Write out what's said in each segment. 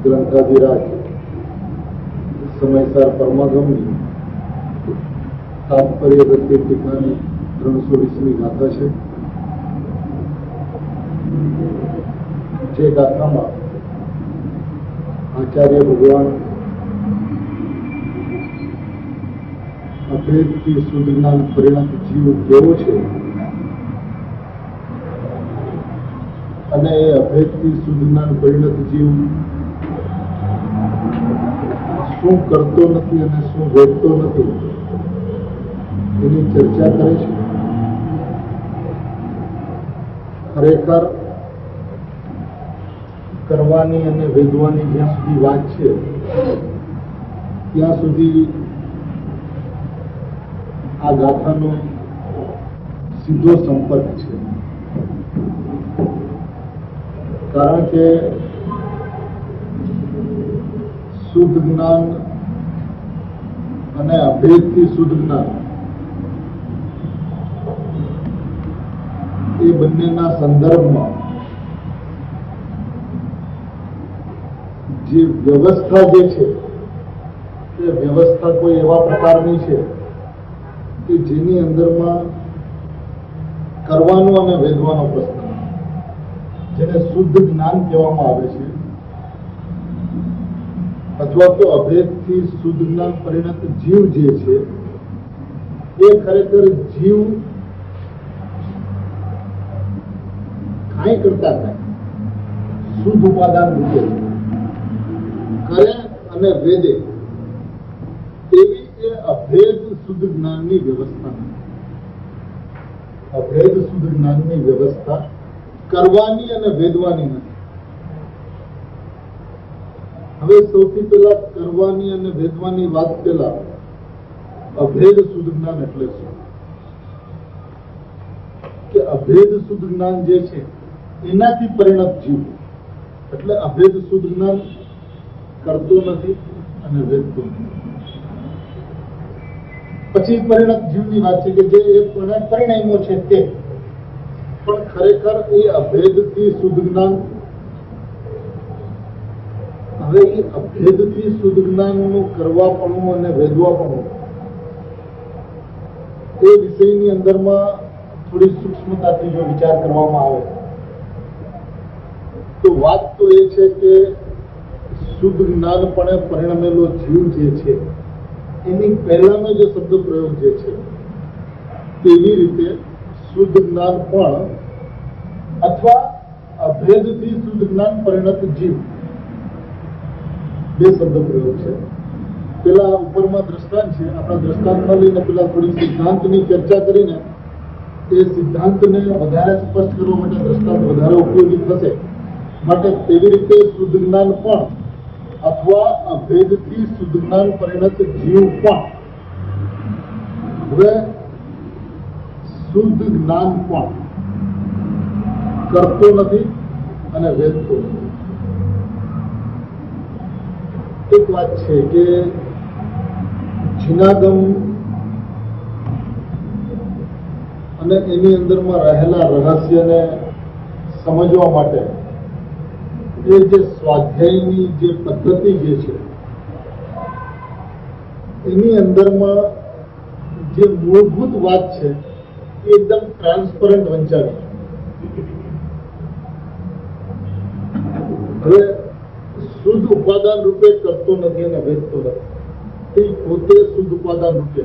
ગ્રંથાધિરાજ સમયસર પરમાગમની તાત્પર્ય ગતિ ટીકાની 320મી ગાથા છે. જે ગાથામાં આચાર્ય ભગવાન અભેદથી શુદ્ધ જ્ઞાન પરિણત જીવ કેવો છે અને એ અભેદથી શુદ્ધ જ્ઞાન પરિણત જીવ શું કરતો નથી અને શું ભોગતો નથી એની ચર્ચા કરે છે. ખરેખર કરવાની અને વેદવાની જ્યાં સુધી વાત છે ત્યાં સુધી આ ગાથાનો સીધો સંપર્ક છે. કારણ કે શુદ્ધ જ્ઞાન અને અભેદથી શુદ્ધ જ્ઞાન એ બંનેના સંદર્ભમાં જે વ્યવસ્થા જે છે એ વ્યવસ્થા કોઈ એવા પ્રકારની છે કે જેની અંદરમાં કરવાનો અને વેદવાનો પ્રશ્ન, જેને શુદ્ધ જ્ઞાન કહેવામાં આવે છે, અથવા તો અભેદથી શુદ્ધ જ્ઞાન પરિણત જીવ જે છે એ ખરેખર જીવ કાંઈ કરતા કાંઈ શુદ્ધ ઉપાદાન રૂપે કરે અને વેદે અભેદ શુદ્ધ જ્ઞાનની વ્યવસ્થા નથી. અભેદ શુદ્ધ જ્ઞાનની વ્યવસ્થા કરવાની અને વેદવાની નથી. હવે સૌથી પહેલા કરવાની અને વેદવાની વાત પહેલા અભેદ શુદ્ધ જ્ઞાન એટલે શું? કે અભેદ શુદ્ધ જ્ઞાન જે છે એનાથી પરિણત જીવ એટલે અભેદ શુદ્ધ જ્ઞાન કરતો નથી અને વેદતો નથી. પછી પરિણત જીવની વાત છે કે જે પરિણામો છે તે પણ ખરેખર એ અભેદથી શુદ્ધ જ્ઞાન. હવે એ અભેદથી શુદ્ધ જ્ઞાનનું કરવાપણું અને વેદવાપણું એ વિષયની અંદરમાં થોડી સૂક્ષ્મતાથી જો વિચાર કરવામાં આવે તો વાત તો એ છે કે શુદ્ધ જ્ઞાનપણે પરિણમેલો જીવ જે છે એની પહેલાનો જે શબ્દ પ્રયોગ જે છે તેવી રીતે શુદ્ધ જ્ઞાન પણ અથવા અભેદથી શુદ્ધ જ્ઞાન પરિણત જીવ બે શબ્દ પ્રયોગ છે. પેલા ઉપરમાં દ્રષ્ટાંત છે. આપણા દ્રષ્ટાંતમાં લઈને પેલા થોડી સિદ્ધાંતની ચર્ચા કરીને એ સિદ્ધાંતને વધારે સ્પષ્ટ કરવા માટે દ્રષ્ટાંત વધારે ઉપયોગી થશે. માટે તેવી રીતે શુદ્ધ જ્ઞાન પણ અથવા અભેદથી શુદ્ધ જ્ઞાન પરિણત જીવ પણ હવે શુદ્ધ જ્ઞાન પણ કરતો નથી અને વેદતો નથી. એક વાત છે કે જીનાગમ અને એની અંદરમાં રહેલા રહસ્યને સમજવા માટે એ જે સ્વાધ્યાયની જે પદ્ધતિ જે છે એની અંદરમાં જે મૂળભૂત વાત છે એ એકદમ ટ્રાન્સપરન્ટ વંચાવી. હવે શુદ્ધ ઉપાદાન રૂપે કરતો નથી અને વેચતો નથી. તે પોતે શુદ્ધ ઉપાદાન રૂપે.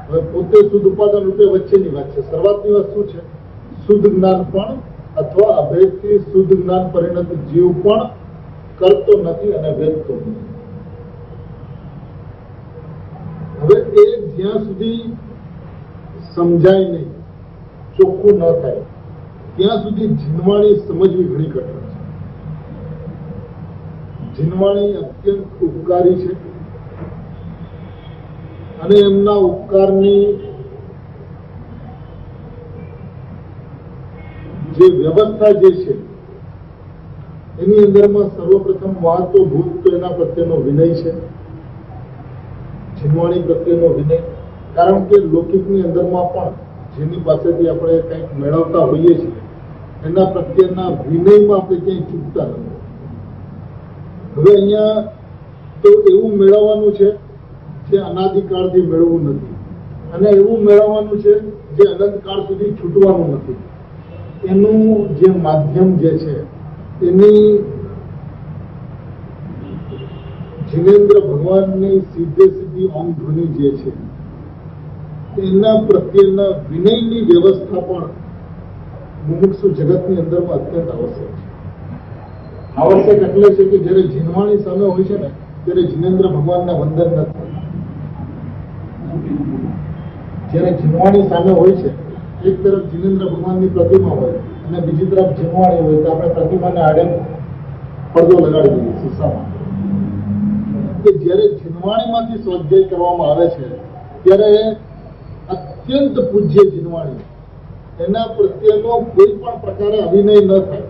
હવે પોતે શુદ્ધ ઉપાદાન રૂપે વચ્ચેની વાત છે. શરૂઆતની વાત શું છે? શુદ્ધ જ્ઞાન પણ અથવા અભેદથી શુદ્ધ જ્ઞાન પરિણત જીવ પણ કરતો નથી અને વેચતો નથી. હવે એ જ્યાં સુધી સમજાય નહીં, ચોખ્ખું ન થાય ત્યાં સુધી જીનવાણી સમજવી ઘણી કઠણ છે. જીનવાણી અત્યંત ઉપકારી છે અને એમના ઉપકારની જે વ્યવસ્થા જે છે એની અંદરમાં સર્વપ્રથમ વાત તો ભૂત તો એના પ્રત્યેનો વિનય છે. જીનવાણી પ્રત્યેનો વિનય. કારણ કે લૌકિકની અંદરમાં પણ જેની પાસેથી આપણે કંઈક મેળવતા હોઈએ છીએ એના પ્રત્યેના વિનયમાં આપણે ક્યાંય ચૂકતા નથી. હવે અહીંયા તો એવું મેળવવાનું છે જે અનાદિકાળથી મેળવવું નથી અને એવું મેળવવાનું છે જે અનંતકાળ સુધી છૂટવાનું નથી. એનું જે માધ્યમ જે છે એની જીનેન્દ્ર ભગવાનની સીધે સીધી ઓમ ધ્વનિ જે છે એના પ્રત્યેના વિનયની વ્યવસ્થા પણ મુમુક્ષુ જગતની અંદરમાં અત્યંત આવશ્યક છે. આવશ્યક એટલે છે કે જયારે જીનવાણી સામે હોય છે ને ત્યારે જીનેન્દ્ર ભગવાનના વંદન નથી. જયારે જીનવાણી સામે હોય છે એક તરફ જીનેન્દ્ર ભગવાનની પ્રતિમા હોય અને બીજી તરફ જીનવાણી હોય તો આપણે પ્રતિમાને આડે પડદો લગાડી દઈએ શીશામાં. કે જયારે જીનવાણીમાંથી સ્વાધ્યાય કરવામાં આવે છે ત્યારે અત્યંત પૂજ્ય જીનવાણી એના પ્રત્યેનો કોઈ પણ પ્રકારે અભિનય ન થાય.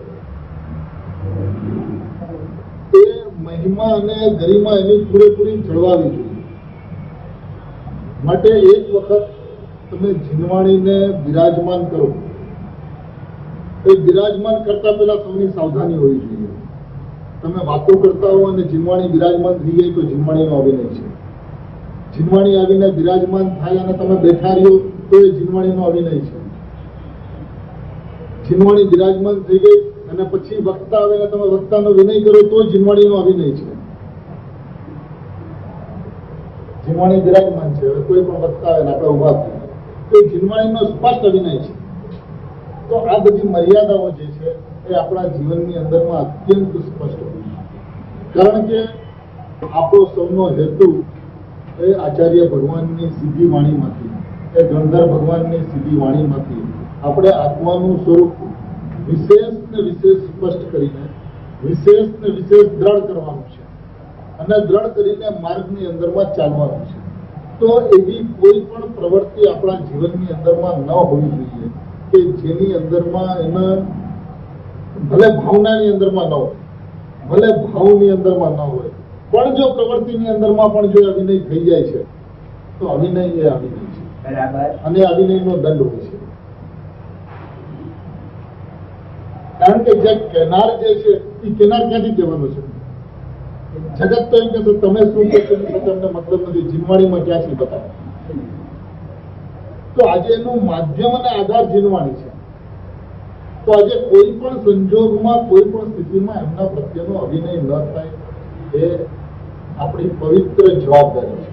એ મહિમા અને ગરિમા એની પૂરેપૂરી જળવાવી જોઈએ. માટે એક વખત તમે જીનવાણીને બિરાજમાન કરો. એ બિરાજમાન કરતા પહેલા સૌની સાવધાની હોવી જોઈએ. તમે વાતો કરતા હો અને જીનવાણી બિરાજમાન થઈ જાય તો જીનવાણીનો અભિનય છે. જીનવાણી આવીને બિરાજમાન થાય અને તમે બેઠા રહ્યો તો એ જીનવાણીનો અભિનય છે. જીનવાણી બિરાજમાન થઈ ગઈ અને પછી વક્તા આવે અને તમે વક્તાનો વિનય કરો તો જીનવાણીનો અભિનય છે. જીનવાણી બિરાજમાન છે, હવે કોઈ પણ વક્તા આવે ને આપણે ઉભા થઈએ તો એ જીનવાણીનો સ્પષ્ટ અભિનય છે. તો આ બધી મર્યાદાઓ જે છે એ આપણા જીવનની અંદરમાં અત્યંત સ્પષ્ટ હોય છે. કારણ કે આપણો સૌનો હેતુ એ આચાર્ય ભગવાનની સીધી વાણીમાંથી, એ ગણધર ભગવાનની સીધી વાણીમાંથી આપણે આત્માનું સ્વરૂપ વિશેષ ને વિશેષ સ્પષ્ટ કરીને વિશેષ ને વિશેષ દ્રઢ કરવાનું છે અને દ્રઢ કરીને માર્ગની અંદરમાં ચાલવાનું છે. તો એવી કોઈ પણ પ્રવૃત્તિ આપણા જીવનની અંદરમાં ન હોવી જોઈએ કે જેની અંદરમાં એના ભલે ભાવનાની અંદરમાં ન હોય, ભલે ભાવની અંદરમાં ન હોય, પણ જો પ્રવૃત્તિની અંદરમાં પણ જો અવિનય થઈ જાય છે તો અવિનય એ અવિનય છે. બરાબર. અને અવિનયનો દંડ હોય છે. કારણ કે જે કેનાર જે છે એ કેનાર ક્યાંથી કહેવાનો છે? જગત તો એમ કે તમે શું કહો છો તમને મતલબ નથી, જીનવાણીમાં ક્યાંથી બતાવો. તો આજે એનું માધ્યમ અને આધાર જીનવાણી છે. તો આજે કોઈ પણ સંજોગમાં કોઈ પણ સ્થિતિમાં એમના પ્રત્યેનો અવિનય ન થાય એ આપણી પવિત્ર જવાબદારી છે.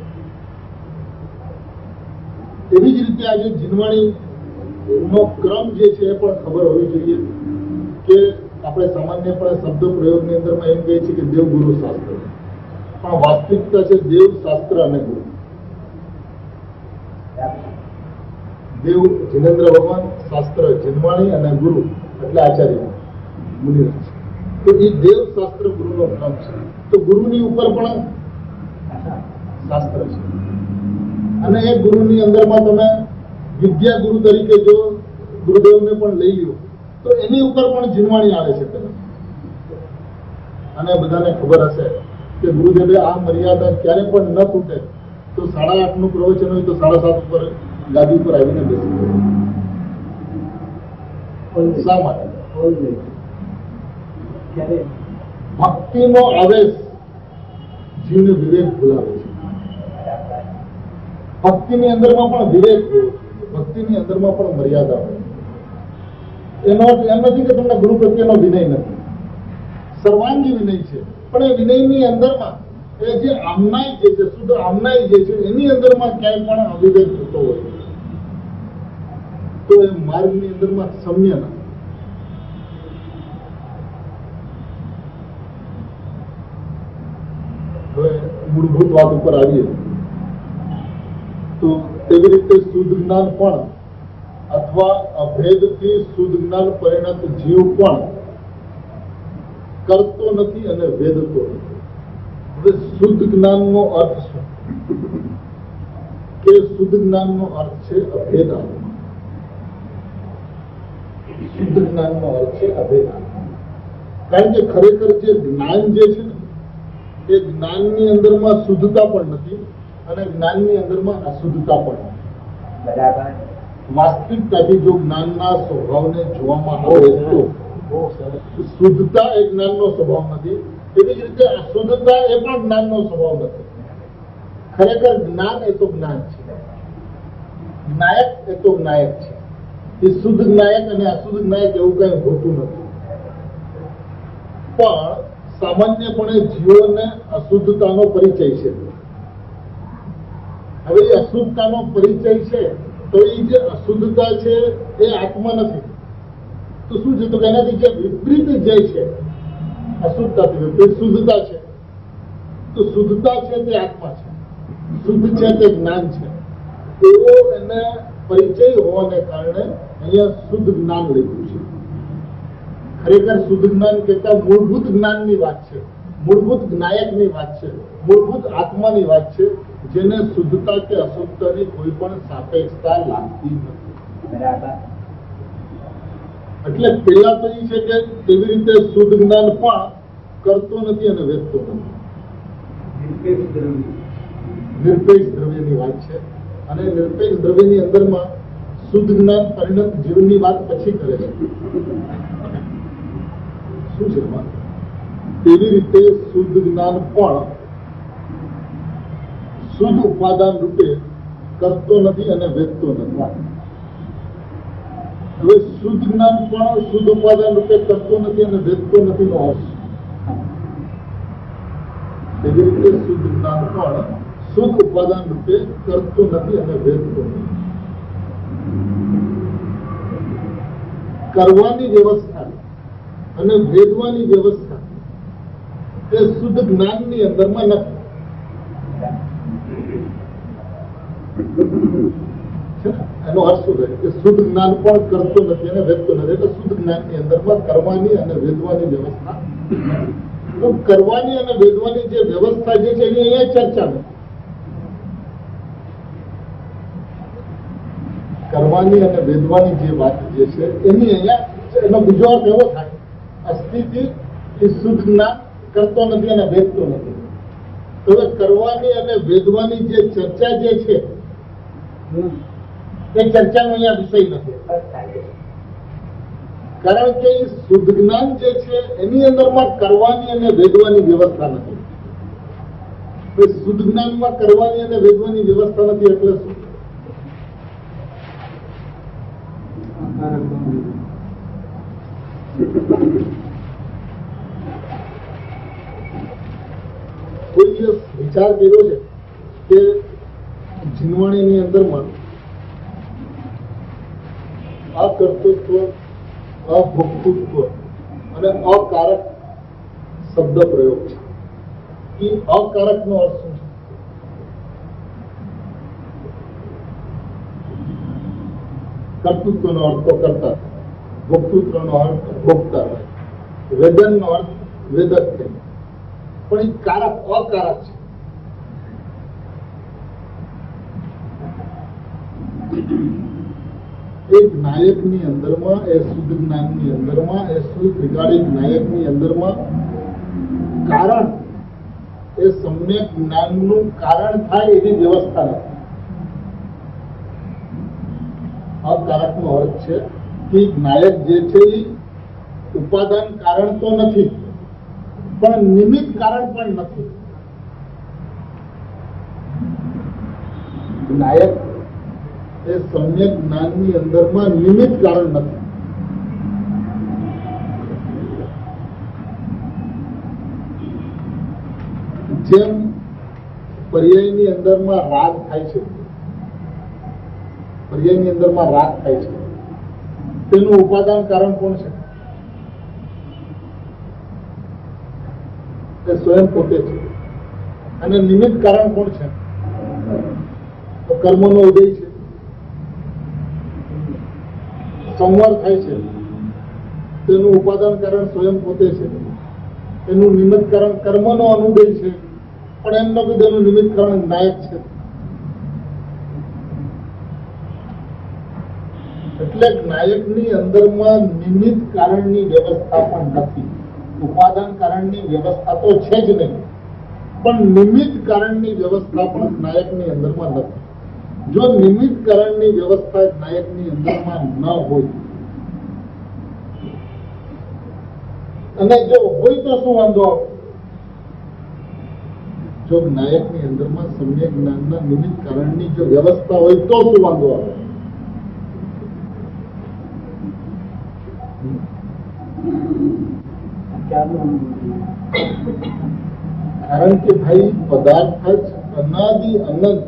એવી જ રીતે આજે જીનવાણી નો ક્રમ જે છે એ પણ ખબર હોવી જોઈએ કે આપણે સામાન્યપણે શબ્દ પ્રયોગની અંદરમાં એમ કહીએ છીએ કે દેવ ગુરુ શાસ્ત્ર, પણ વાસ્તવિકતા છે દેવ શાસ્ત્ર અને ગુરુ. દેવ જીનેન્દ્ર ભગવાન, શાસ્ત્ર જીનવાણી અને ગુરુ એટલે આચાર્ય મુનિરાજ. તો એ દેવ શાસ્ત્ર ગુરુનો ક્રમ છે. તો ગુરુની ઉપર પણ શાસ્ત્ર છે અને એ ગુરુની અંદરમાં તમે વિદ્યા ગુરુ તરીકે જો ગુરુદેવને પણ લઈ લો તો એની ઉપર પણ જીનવાણી આવે છે પેલા. અને બધાને ખબર હશે કે ગુરુદેવે આ મર્યાદા ક્યારે પણ ન તૂટે તો 8:30 નું પ્રવચન હોય તો 7:30 ઉપર ગાદી ઉપર આવીને બેસી જાય. શા માટે? ભક્તિનો આવેશ જીવને વિવેક ભૂલાવે છે. ભક્તિની અંદરમાં પણ વિવેક હોય, ભક્તિની અંદરમાં પણ મર્યાદા હોય. એનો અર્થ એમ નથી કે તમને ગુરુ પ્રત્યેનો વિનય નથી, સર્વાંગી વિનય છે, પણ એ વિનયની અંદરમાં એ જે આમનાઈ જે છે, શુદ્ધ આમનાઈ જે છે એની અંદરમાં ક્યાંય પણ અવિવેક થતો હોય તો એ માર્ગની અંદરમાં સમ્ય નથી. હવે મૂળભૂત વાત ઉપર આવીએ તો તેવી રીતે શુદ્ધ જ્ઞાન પણ અથવા અભેદથી શુદ્ધ જ્ઞાન પરિણત જીવ પણ કરતો નથી અને વેદતો નથી. હવે શુદ્ધ જ્ઞાનનો અર્થ શું? કે શુદ્ધ જ્ઞાનનો અર્થ છે અભેદ આત્મા. શુદ્ધ જ્ઞાનનો અર્થ છે અભેદ આત્મા. કારણ કે ખરેખર જે જ્ઞાન જે છે ને એ જ્ઞાનની અંદરમાં શુદ્ધતા પણ નથી અને જ્ઞાનની અંદરમાં અશુદ્ધતા પણ નથી. બરાબર. વાસ્તવિકતાથી જો જ્ઞાનના સ્વભાવને જોવામાં આવે તો શુદ્ધતા એ જ્ઞાનનો સ્વભાવ નથી, એવી જ રીતે અશુદ્ધતા એ પણ જ્ઞાનનો સ્વભાવ નથી. ખરેખર જ્ઞાન એ તો જ્ઞાન છે, જ્ઞાયક એ તો જ્ઞાયક છે. એ શુદ્ધ જ્ઞાયક અને અશુદ્ધ જ્ઞાયક એવું કઈ હોતું નથી. પણ સામાન્યપણે જીવોને અશુદ્ધતાનો પરિચય છે. હવે એ અશુદ્ધતાનો પરિચય છે તો એ જે અશુદ્ધતા છે એ આત્મા નથી. તો શું છે? તો એનાથી જે વિપરીત જે છે અશુદ્ધતાથી વિપરીત શુદ્ધતા છે. તો શુદ્ધતા છે તે આત્મા છે, શુદ્ધ છે તે જ્ઞાન છે. એવો એને પરિચય હોવાને કારણે અહીંયા શુદ્ધ જ્ઞાન લખ્યું છે. ખરેખર શુદ્ધ જ્ઞાન કહેતા મૂળભૂત જ્ઞાનની વાત છે, મૂળભૂત જ્ઞાયકની વાત છે, મૂળભૂત આત્માની વાત છે, જેને શુદ્ધતા કે અશુદ્ધતાની કોઈ પણ સાપેક્ષતા લાગતી નથી. બરાબર. એટલે પેલા તો એ છે કે કેવી રીતે શુદ્ધ જ્ઞાન પણ કરતો નથી અને વેચતો નથી. નિરપેક્ષ દ્રવ્યની વાત છે અને નિરપેક્ષ દ્રવ્યની અંદરમાં શુદ્ધ જ્ઞાન પરિણત જીવનની વાત પછી કરે છે. શું છે એમાં? તેવી રીતે શુદ્ધ જ્ઞાન પણ શુદ્ધ ઉપાદાન રૂપે કરતો નથી અને વેચતો નથી. હવે શુદ્ધ જ્ઞાન પણ શુદ્ધ ઉપાદાન રૂપે કરતો નથી અને વેચતો નથી નો અર્થ. તેવી રીતે શુદ્ધ જ્ઞાન પણ શુદ્ધ ઉપાદાન રૂપે કરતો નથી અને વેચતો નથી. કરવાની વ્યવસ્થા અને વેદવાની વ્યવસ્થા એ શુદ્ધ જ્ઞાનની અંદરમાં નથી. છે ને, એનો અર્થ શું થાય કે શુદ્ધ જ્ઞાન પણ કરતો નથી અને વેદતો નથી, એટલે શુદ્ધ જ્ઞાનની અંદરમાં કરવાની અને વેદવાની વ્યવસ્થા નથી. તો કરવાની અને વેદવાની જે વ્યવસ્થા જે છે એની અહીંયા ચર્ચા નથી. કરવાની અને વેદવાની જે વાત જે છે એની અહીંયા એનો બીજો અર્થ એવો થાય અસ્થિતિ એ શુદ્ધ જ્ઞાન કરતો નથી અને વેદતો નથી. તો હવે કરવાની અને વેદવાની જે ચર્ચા જે છે એ ચર્ચાનો અહીંયા વિષય નથી, કારણ કે એ શુદ્ધ જ્ઞાન જે છે એની અંદરમાં કરવાની અને વેદવાની વ્યવસ્થા નથી. શુદ્ધ જ્ઞાનમાં કરવાની અને વેદવાની વ્યવસ્થા નથી એટલે શું? કોઈ દિવસ વિચાર કર્યો છે કે જીનવાણીની અંદરમાં અકર્તૃત્વ, અભોક્તૃત્વ અને અકારક શબ્દ પ્રયોગ છે. એ અકારક નો અર્થ શું છે? કર્તૃત્વનો અર્થ તો કરતા, ભોક્તૃત્વનો અર્થ ભોગતા, વેદનનો અર્થ વેદક થાય, પણ એ કારક અકારક છે. એક નાયકની અંદરમાં એ શુદ્ધ જ્ઞાનની અંદરમાં એ શુદ્ધ ત્રિકાળિક નાયકની અંદરમાં કારણ એ સમ્યક જ્ઞાનનું કારણ થાય એવી વ્યવસ્થા નથી. અકારકનો અર્થ છે કે નાયક જે છે એ ઉપાદાન કારણ તો નથી પણ નિમિત્ત કારણ પણ નથી. નાયક એ સમ્યક જ્ઞાનની અંદરમાં નિમિત્ત કારણ નથી. જેમ પર્યાયની અંદરમાં રાગ થાય છે, પર્યાયની અંદરમાં રાગ થાય છે, તેનું ઉપાદાન કારણ કોણ છે? તે સ્વયં પોતે છે. અને નિમિત્ત કારણ કોણ છે? તો કર્મનો ઉદય છે. સંવાર થાય છે, તેનું ઉપાદાન કારણ સ્વયં પોતે છે. એનું નિમિત્ત કારણ કર્મનો અનુદય છે, પણ એમ નથી તેનું નિમિત્ત કારણ નાયક છે. એટલે નાયકની અંદરમાં નિમિત્ત કારણની વ્યવસ્થા પણ નથી. ઉપાદાન કારણની વ્યવસ્થા તો છે જ નહીં, પણ નિમિત્ત કારણની વ્યવસ્થા પણ નાયકની અંદરમાં નથી. જો નિમિત્ત કારણની વ્યવસ્થા નાયકની અંદરમાં ન હોય અને જો હોય તો શું વાંધો આવે? જો નાયકની અંદરમાં સમ્યક જ્ઞાનના નિમિત્ત કારણની જો વ્યવસ્થા હોય તો શું વાંધો આવે? કારણ કે ભાઈ પદાર્થ જ અનાદિ અનંત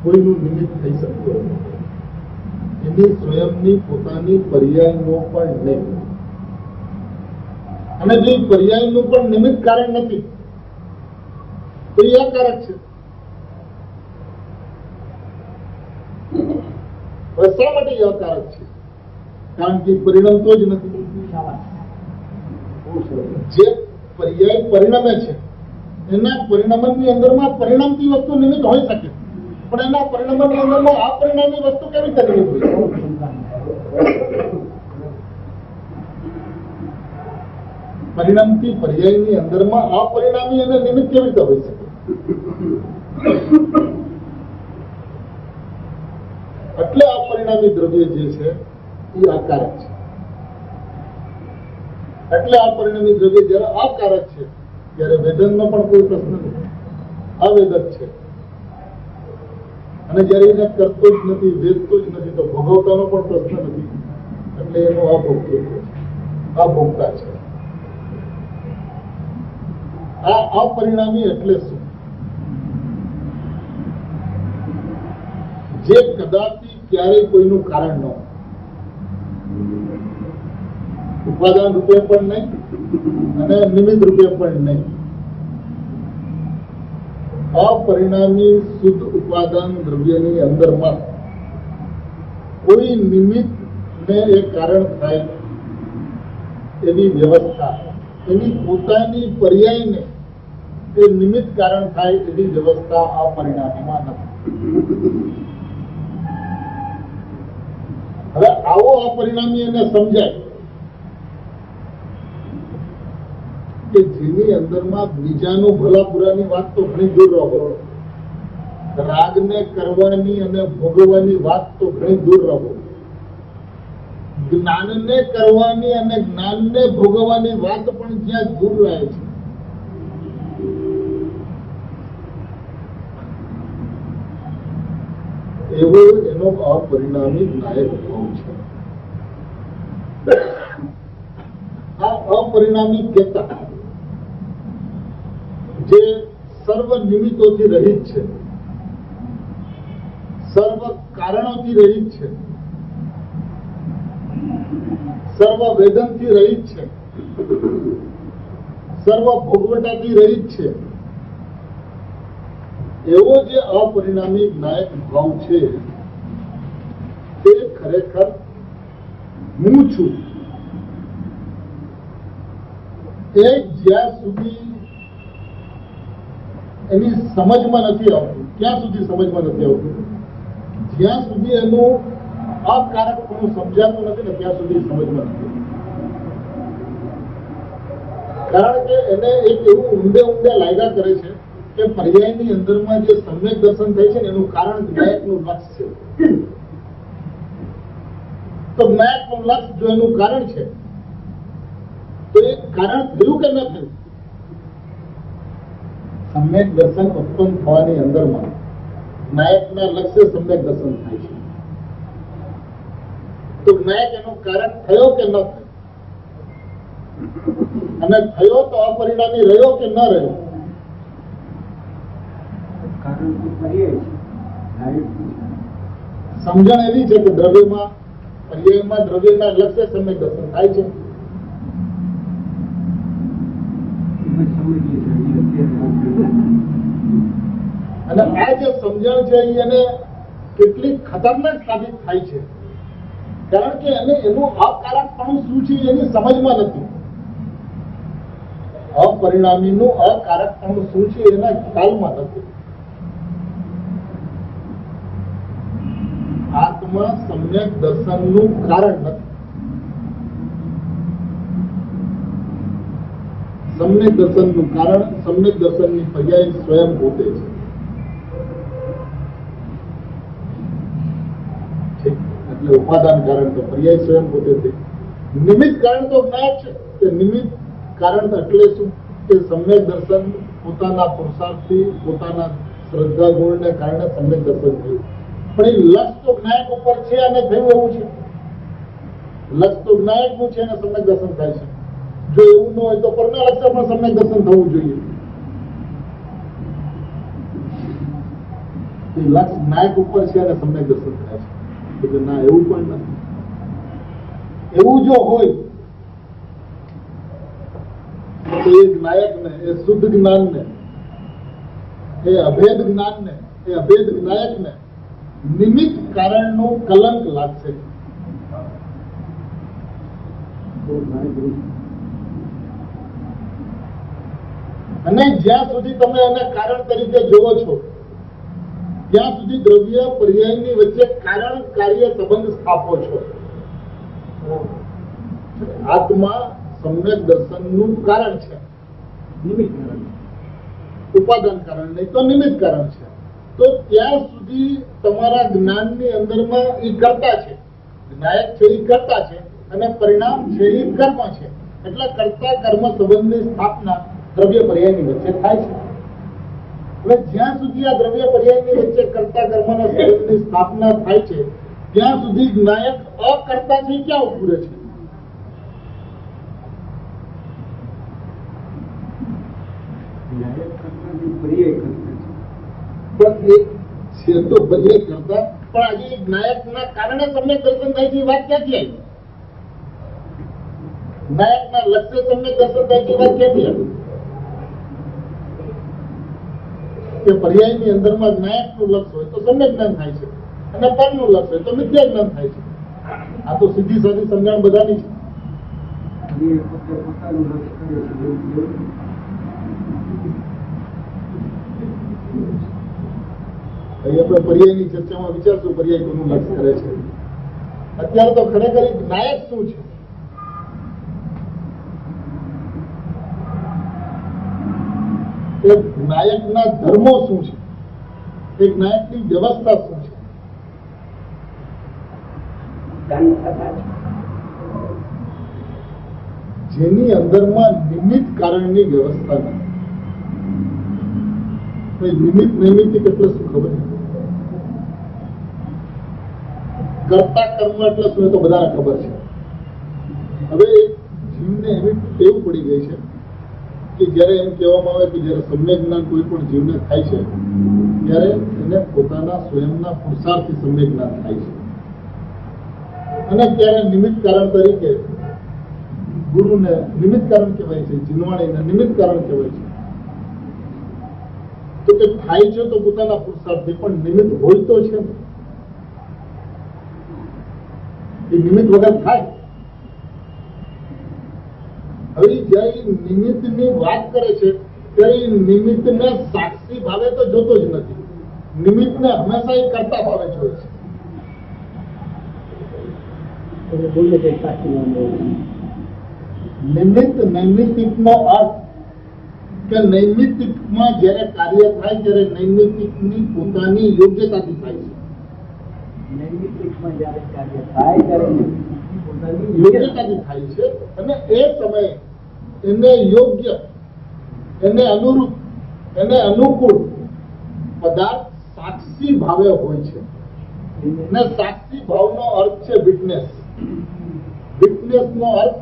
કોઈનું નિમિત્ત થઈ શકતો નથી. એની સ્વયંની પોતાની પર્યાયનો પણ નહીં. અને જો પર્યાયનું પણ નિમિત્ત કારણ નથી તો એ અકારક છે. શા માટે એ અકારક છે? કારણ કે પરિણમતો જ નથી. જે પર્યાય પરિણમે છે એના પરિણમનની અંદરમાં પરિણમતી વસ્તુ નિમિત્ત હોઈ શકે, પણ એના પરિણમનની અંદરમાં અપરિણામી વસ્તુ કેવી રીતે નિમિત્ત હોય? પરિણમતી પર્યાયની અંદરમાં અપરિણામી અને નિમિત્ત કેવી રીતે હોઈ શકે? એટલે અપરિણામી દ્રવ્ય જે છે એ અકારક છે. એટલે અપરિણામી દ્રવ્ય જયારે અકારક છે ત્યારે વેદનનો પણ કોઈ પ્રશ્ન નથી, અવેદક છે. અને જયારે એને કરતો જ નથી, વેદતો જ નથી, તો ભોગવતાનો પણ પ્રશ્ન નથી. એટલે એનો અભોગતૃત્વ છે, અભોગતા છે. આ અપરિણામી એટલે શું? જે કદાપી ક્યારેય કોઈનું કારણ ન હોય, ઉપાદાન રૂપે પણ નહીં અને નિમિત્ત રૂપે પણ નહીં. અપરિણામી શુદ્ધ ઉપાદાન દ્રવ્યની અંદરમાં કોઈ નિમિત્તને એ કારણ થાય એવી વ્યવસ્થા, એની પોતાની પર્યાયને એ નિમિત્ત કારણ થાય એવી વ્યવસ્થા આ પરિણામીમાં નથી. હવે આવો અપરિણામી એને સમજાય કે જેની અંદરમાં બીજાનું ભલા બુરાની વાત તો ઘણી દૂર રહો, રાગને કરવાની અને ભોગવવાની વાત તો ઘણી દૂર રહો, જ્ઞાનને કરવાની અને જ્ઞાનને ભોગવવાની વાત પણ જ્યાં દૂર રહે છે, એવો એનો અપરિણામી નાયક ભાવ છે. આ અપરિણામી કેતા જે સર્વ નિમિત્તોથી રહિત છે, સર્વ કારણોથી રહિત છે, સર્વ વેદનથી રહિત છે, સર્વ ભોગવટાથી રહિત છે, એવો જે અપરિણામી નાયક ભાવ છે તે ખરેખર હું છું એ જ્યાં સુધી એની સમજમાં નથી આવતું, ક્યાં સુધી સમજમાં નથી આવતું? જ્યાં સુધી એનું અકારકપણું સમજાતું નથી ને ત્યાં સુધી સમજમાં નથી. કારણ કે એને એક એવું ઊંડે ઊંડે લાગ્યા કરે છે કે પર્યાયની અંદરમાં જે સમ્યક દર્શન થાય છે ને એનું કારણ જ્ઞાયકનું લક્ષ છે. તો જ્ઞાયકનું લક્ષ જો એનું કારણ છે તો એ કારણ થયું કે ન થયું? સમ્યક દર્શન ઉત્પન્ન થવાની અંદરમાં જ્ઞાયકના લક્ષ્ય સમ્યક દર્શન થાય છે. તો જ્ઞાયક એનું કારણ થયો કે ન થયો? અને થયો તો અપરિણામી રહ્યો કે ન રહ્યો? સમજણ એવી છે કે દ્રવ્યમાં પર્યાયમાં દ્રવ્યના લક્ષ્ય સમ્યક દર્શન થાય છે. અને આ જે સમજણ છે એને કેટલી ખતરનાક સાબિત થાય છે, કારણ કે એને એનું અકારકપણું શું છે એની સમજમાં નથી. અપરિણામીનું અકારકપણું શું છે એના ખ્યાલમાં નથી. આત્મા સમ્યક દર્શનનું કારણ નથી. સમ્યક દર્શનનું કારણ સમ્યક દર્શનની પર્યાય સ્વયં પોતે છે. એટલે ઉપાદાન કારણ તો પર્યાય સ્વયં પોતે છે. નિમિત્ત કારણ તો જ્ઞાયક છે. કે નિમિત્ત કારણ એટલે શું? કે સમ્યક દર્શન પોતાના પુરુષાર્થથી પોતાના શ્રદ્ધા ગુણને કારણે સમ્યક દર્શન થયું. પણ એ લક્ષ તો જ્ઞાયક ઉપર છે અને થયું એવું છે. લક્ષ તો જ્ઞાયક નું છે અને સમ્યક દર્શન થાય છે. જો એવું ન હોય તો પરના લક્ષ્ય પણ સમ્યક દર્શન થવું જોઈએ. લક્ષ જ્ઞાયક ઉપર છે અને સમ્યક દર્શન થાય છે. એટલે ના, એવું પણ નથી. એવું જો હોય તો એ જ્ઞાયકને, એ શુદ્ધ જ્ઞાનને, એ અભેદ જ્ઞાનને, એ અભેદ જ્ઞાયકને નિમિત્ત કારણનું કલંક લાગશે. અને જ્યાં સુધી તમે એને કારણ તરીકે જોવો છો ત્યાં સુધી દ્રવ્ય પર્યાયની વચ્ચે કારણ કાર્ય સંબંધ સ્થાપો છો. આત્મા સમ્યક દર્શનનું કારણ છે, નિમિત્ત કારણ, ઉપાદાન કારણ નહીં તો નિમિત્ત કારણ છે. તો ત્યાં સુધી તમારા જ્ઞાનની અંદરમાં એ કર્તા છે. જ્ઞાયક છે એ કર્તા છે અને પરિણામ છે એ કર્મ છે. એટલે કર્તા કર્મ સંબંધની સ્થાપના દ્રવ્ય પર્યાયની વચ્ચે થાય છે. એટલે જ્યાં સુધી આ દ્રવ્ય પર્યાયની વચ્ચે કર્તા કર્મના સંબંધની સ્થાપના થાય છે ત્યાં સુધી જ્ઞાયક અકર્તા છે ક્યાં ઉભું રહે છે? છે તો પર્યાય કરતા, પણ આજે જ્ઞાયકના કારણે તમને દર્શન થાય છે એ વાત ક્યાંથી આવી? જ્ઞાયકના લક્ષ્ય તમને દર્શન થાય છે એ વાત ક્યાંથી આવી? કે પર્યાયની અંદરમાં જ્ઞાયકનું લક્ષ હોય તો સમ્યક જ્ઞાન થાય છે. અને પરનું લક્ષ હોય તો મિથ્યા જ્ઞાન થાય છે. આ તો સીધી સાદી સમજણ બધાની છે. અહીં આપણે પર્યાયની ચર્ચામાં વિચારશું પર્યાય કોનું લક્ષ કરે છે. અત્યારે તો ખરેખર એક નાયક શું છે, એક નાયકના ધર્મો શું છે, એક નાયકની વ્યવસ્થા શું છે. જેની અંદરમાં નિમિત્ત કારણની વ્યવસ્થા નથી. નિમિત્ત નૈમિત્તિક એટલે શું ખબર છે? કરતા કર્મ એટલે શું તો બધાને ખબર છે. હવે જીવને એવી ટેવ પડી ગઈ છે કે જયારે એમ કહેવામાં આવે કે જયારે સમ્યક જ્ઞાન કોઈ પણ જીવને થાય છે ત્યારે એને પોતાના સ્વયંના પુરુષાર્થથી સમ્યક જ્ઞાન થાય છે. અને ત્યારે નિમિત્ત કારણ તરીકે ગુરુને નિમિત્ત કારણ કહેવાય છે, જીનવાણીને નિમિત્ત કારણ કહેવાય છે. તો કે થાય છે તો પોતાના પુરુષાર્થથી, પણ નિમિત્ત હોય તો છે ને, એ નિમિત્ત વગર થાય. હવે જયારે નિમિત્તની વાત કરે છે ત્યારે નિમિત્તને સાક્ષી ભાવે તો જોતો જ નથી. નિમિત્તને હંમેશા એ કરતા ભાવે જોવે છે. નિમિત્ત નૈમિત્તિકનો અર્થ કે નૈમિત્તિકમાં જયારે કાર્ય થાય ત્યારે નૈમિત્તિકની પોતાની યોગ્યતાથી થાય છે. નૈમિત્તિકમાં જયારે કાર્ય થાય ત્યારે યોગ્યતાથી થાય છે અને એ સમયે એને યોગ્ય, એને અનુરૂપ, એને અનુકૂળ પદાર્થ સાક્ષી ભાવે હોય છે. અને સાક્ષી ભાવનો અર્થ છે વિટનેસ. વિટનેસ નો અર્થ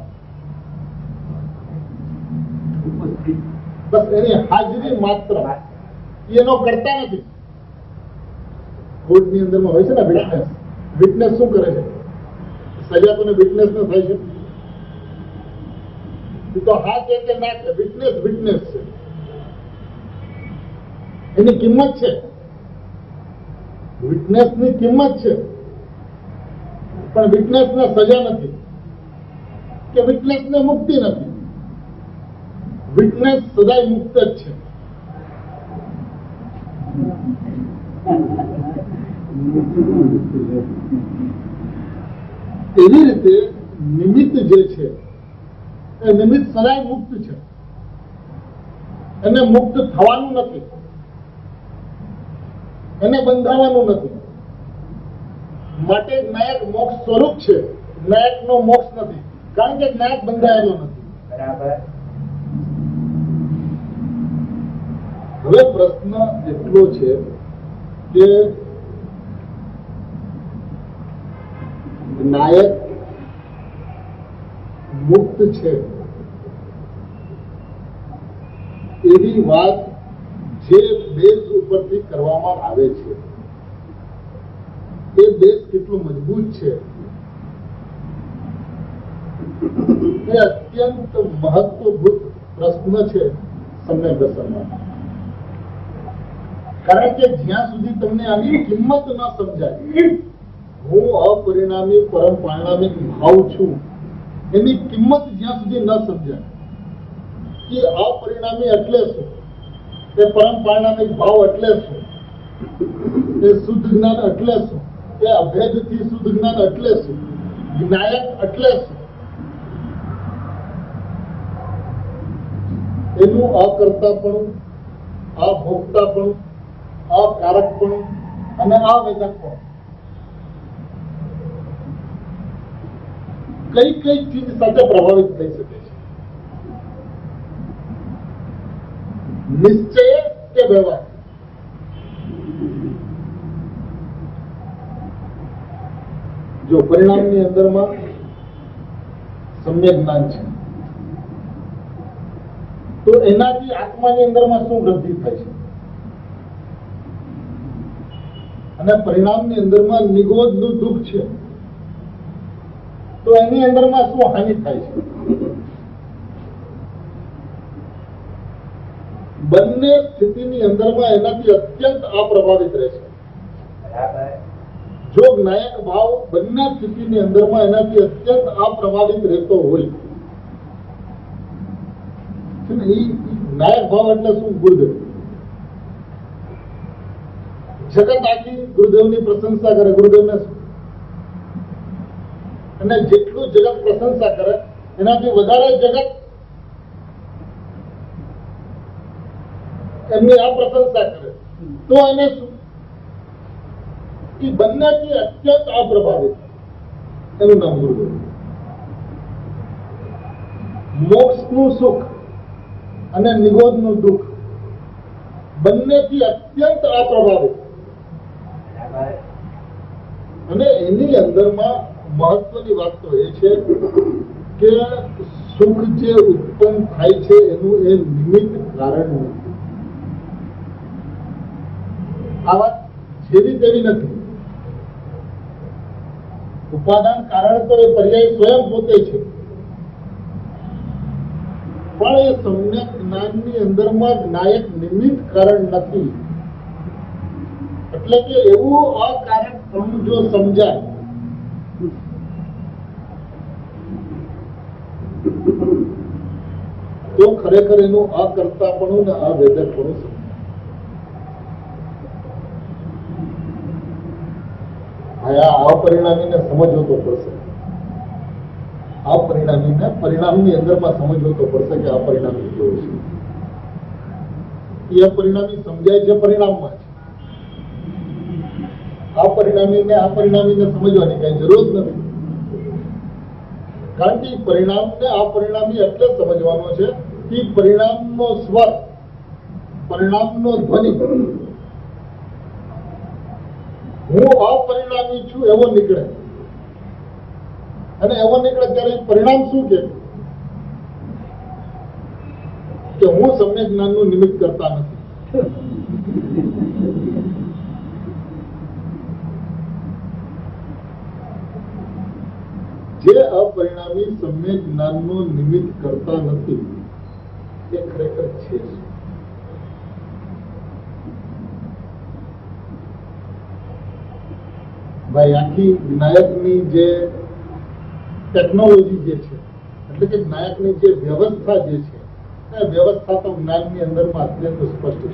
બસ એની હાજરી માત્ર, એનો કરતા નથી. કોર્ટની અંદરમાં હોય છે ને વિટનેસ. વિટનેસ શું કરે છે? સજા કોને વિટનેસ ન થાય છે તો હા છે કે ના છે, વિટનેસ વિટનેસ છે, એની કિંમત છે. વિટનેસની કિંમત છે, પણ વિટનેસને સજા નથી કે વિટનેસને મુક્તિ નથી. વિટનેસ સદાય મુક્ત જ છે. એવી રીતે નિમિત્ત જે છે એ નિમિત્ત સદાય મુક્ત છે. એને મુક્ત થવાનું નથી, એને બંધાવાનું નથી. માટે નાયક મોક્ષ સ્વરૂપ છે, નાયક નો મોક્ષ નથી, કારણ કે નાયક બંધાયેલો નથી. બરાબર. હવે પ્રશ્ન એટલો છે કે નાયક મુક્ત છે એવી વાત જે બેઝ ઉપરથી કરવામાં આવે છે એ બેઝ કેટલું મજબૂત છે એ અત્યંત મહત્વભૂત પ્રશ્ન છે સમ્યક દર્શનમાં. કારણ કે જ્યાં સુધી તમને આની કિંમત ન સમજાય, હું અપરિણામી પરમ પારિણામિક ભાવ છું એની કિંમત જ્યાં સુધી ન સમજાય કે અપરિણામી એટલે શું, એ પરમ પારિણામિક ભાવ એટલે શું, એ શુદ્ધ જ્ઞાન એટલે શું, એ અભેદથી શુદ્ધ જ્ઞાન એટલે શું, જ્ઞાયક એટલે શું, એનું અકર્તાપણું, અભોક્તાપણું, અકારકપણું અને અવેદકપણું, કઈ કઈ ચીજ સાથે પ્રભાવિત થઈ શકે છે? નિશ્ચય કે વ્યવહાર? જો પરિણામની અંદરમાં સમ્યક જ્ઞાન છે તો એનાથી આત્માની અંદરમાં શું વૃદ્ધિ થાય છે? અને પરિણામની અંદરમાં નિગોદનું દુઃખ છે તો એની અંદરમાં શું હાનિ થાય છે? બંને સ્થિતિની અંદરમાં એનાથી અત્યંત અપ્રભાવિત રહે છે. જો જ્ઞાયક ભાવ બંને સ્થિતિની અંદરમાં એનાથી અત્યંત અપ્રભાવિત રહેતો હોય, નાયક ભાવ એટલે શું? ગુરુદેવ. જગત આખી ગુરુદેવની પ્રશંસા કરે, ગુરુદેવને શું? અને જેટલું જગત પ્રશંસા કરે એનાથી વધારે જગત એમની આ પ્રશંસા કરે તો એને શું? એ બંનેથી અત્યંત અપ્રભાવિત, એનું નામ ગુરુદેવ. મોક્ષનું સુખ અને નિગોદનું દુઃખ બંનેથી અત્યંત અપ્રભાવિત, અને એની અંદરમાં મહત્વની વાત તો એ છે કે સુખ જે ઉત્પન્ન થાય છે એનું એ નિમિત્ત કારણ નથી. આ વાત જેવી તેવી નથી. ઉપાદાન કારણ તો એ પર્યાય સ્વયં પોતે છે, પણ એ સમ્યક જ્ઞાનની અંદરમાં નાયક નિમિત્ત કારણ નથી. એટલે કે એવું અકારણ પણ જો સમજાય તો ખરેખર એનું અકર્તાપણું ને અવેદકપણું સમજાય. અપરિણામીને સમજવો તો પડશે. અપરિણામીને પરિણામની અંદરમાં સમજવો તો પડશે કે અપરિણામી કેવું છે. એ અપરિણામી સમજાય છે પરિણામમાં છે. અપરિણામીને સમજવાની કઈ જરૂર નથી. કારણ કે પરિણામને અપરિણામી એટલે સમજવાનો છે કે પરિણામનો સ્વર, પરિણામનો ધ્વનિ હું અપરિણામી છું એવો નીકળે, અને એવો નીકળે ત્યારે પરિણામ શું કે હું સમ્યક જ્ઞાનનું નિમિત્ત કરતા નથી. જે અપરિણામી સમ્યક જ્ઞાનનું નિમિત્ત કરતા નથી એ ખરેખર છે. ભાઈ આખી જ્ઞાયકની જે ટેકનોલોજી જે છે, એટલે કે જ્ઞાયકની જે વ્યવસ્થા જે છે, એ વ્યવસ્થા તો જ્ઞાનની અંદરમાં અત્યંત સ્પષ્ટ છે.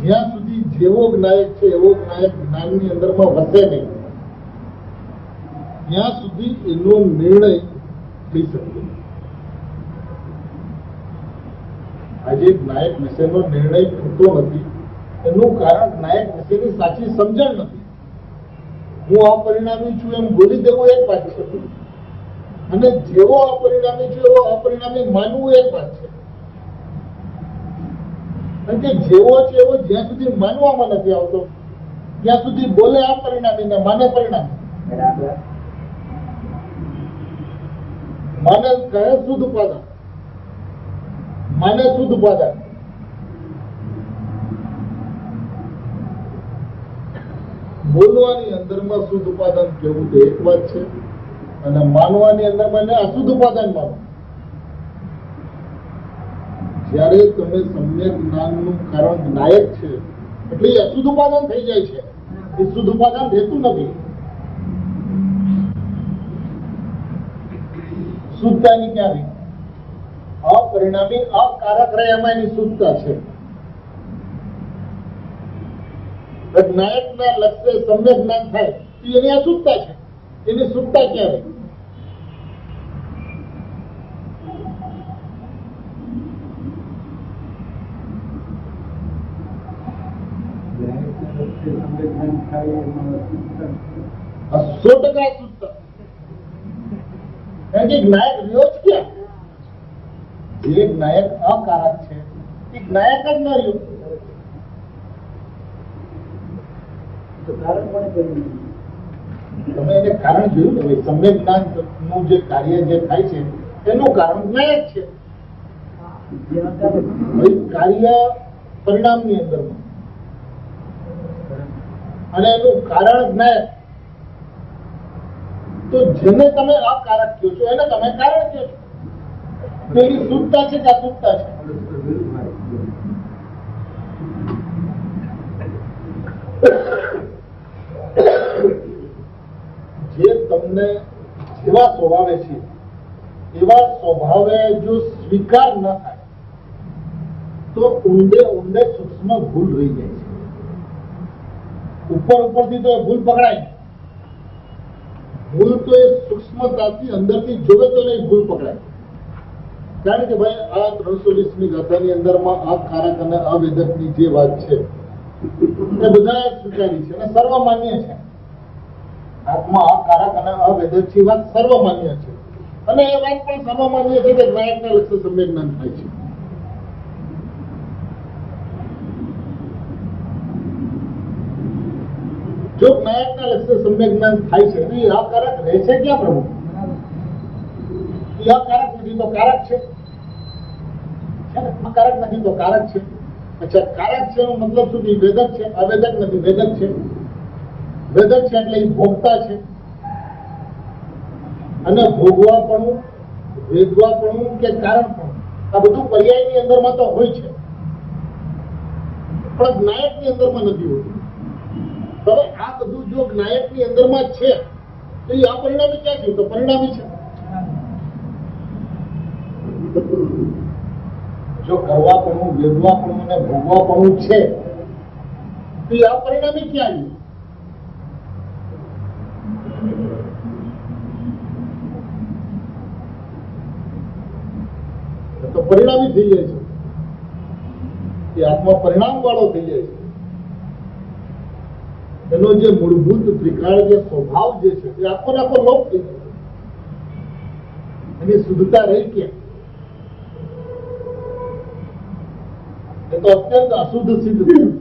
જ્યાં સુધી જેવો જ્ઞાયક છે એવો જ્ઞાયક જ્ઞાનની અંદરમાં વસે નહીં ત્યાં સુધી એનો નિર્ણય થઈ શકે. આજે જ્ઞાયક વિશેનો નિર્ણય થતો નથી એનું કારણ જ્ઞાયક વિશેની સાચી સમજણ નથી. હું અપરિણામી છું એમ બોલી દેવું એક વાત છે, અને જેવો અપરિણામી છે એવો અપરિણામી માનવું એક વાત છે. કારણ કે જેવો છે એવો જ્યાં સુધી માનવામાં નથી આવતો ત્યાં સુધી બોલે અપરિણામી ને માને પરિણામી. માને કહે શુદ્ધ ઉપાદાન, માને શુદ્ધ ઉપાદાન. બોલવાની અંદરમાં શુદ્ધ ઉપાદાન કેવું તે એક વાત છે, અને માનવાની અંદરમાં અશુદ્ધ ઉપાદાન માનો. જયારે તમે સમ્યક જ્ઞાનનું કારણ નાયક છે એટલે એ અશુદ્ધ ઉપાદાન થઈ જાય છે, એ શુદ્ધ ઉપાદાન રહેતું નથી. શુદ્ધતાની ક્યાં રહી? અપરિણામી અકારક રહે એમાં એની શુદ્ધતા છે. નાયકના લક્ષ્ય સમ્યક જ્ઞાન થાય તો એની અશુદ્ધતા છે, એની શુદ્ધતા ક્યાં રહી? સો ટકા શુદ્ધતા. કારણ કે જ્ઞાયક રહ્યો જ ક્યાં? જે જ્ઞાયક અકારક છે એ જ્ઞાયક જ ન રહ્યો. તમે એને કારણ જોયું ને, સમ્યક જ્ઞાન નું જે કાર્ય જે થાય છે એનું કારણ જ્ઞાયક છે. કાર્ય પરિણામની અંદરમાં અને એનું કારણ જ્ઞાયક. તો જેને તમે અકારક કહો છો એને તમે કારણ કહો છો. એની શુદ્ધતા છે કે અશુદ્ધતા છે? તમને જેવા સ્વભાવે છે એવા સ્વભાવે જો સ્વીકાર ન થાય તો ઊંડે ઊંડે સૂક્ષ્મ ભૂલ રહી જાય છે. ઉપરથી તો એ ભૂલ પકડાય, ભૂલ તો એ સૂક્ષ્મતાથી અંદરથી જોવે તો નહીં ભૂલ પકડાય. કારણ કે ભાઈ આ 320મી ગાથાની અંદરમાં આ કારક અને અવેદકની જે વાત છે એ બધા સ્વીકારી છે અને સર્વમાન્ય છે. આત્મા આ કારક અને અવેદક છે વાત સર્વમાન્ય છે અને એ વાત પણ સર્વમાન્ય છે કે જ્ઞાયકના લક્ષ્ય સમ્યક જ્ઞાન થાય છે. જો જ્ઞાયકના લક્ષ્ય સમ્યક જ્ઞાન થાય છે તો આ કારક રહે છે ક્યાં પ્રભુ? આ કારક નથી તો કારક છે, કારક નથી તો કારક છે. અચ્છા, કારક છે એનો મતલબ શું? વેદક છે, અવેદક નથી, વેદક છે. વેદક છે એટલે એ ભોગતા છે અને ભોગવાપણું, વેદવાપણું કે કારણપણું આ બધું પર્યાયની અંદરમાં તો હોય છે પણ જ્ઞાયકની અંદરમાં નથી હોતું. હવે આ બધું જો જ્ઞાયકની અંદરમાં છે તો એ અપરિણામી ક્યાં છે? તો પરિણામી છે. જો કરવાપણું, વેદવાપણું અને ભોગવાપણું છે તો એ અપરિણામી ક્યાં આવ્યું? તો પરિણામી થઈ જાય છે, એ આત્મા પરિણામ વાળો થઈ જાય છે. એનો જે મૂળભૂત ત્રિકાળ જે સ્વભાવ જે છે એ આખો આખો લોપ થઈ જાય. એની શુદ્ધતા રહી ક્યાં? એ તો અત્યંત અશુદ્ધ સિદ્ધ થયું.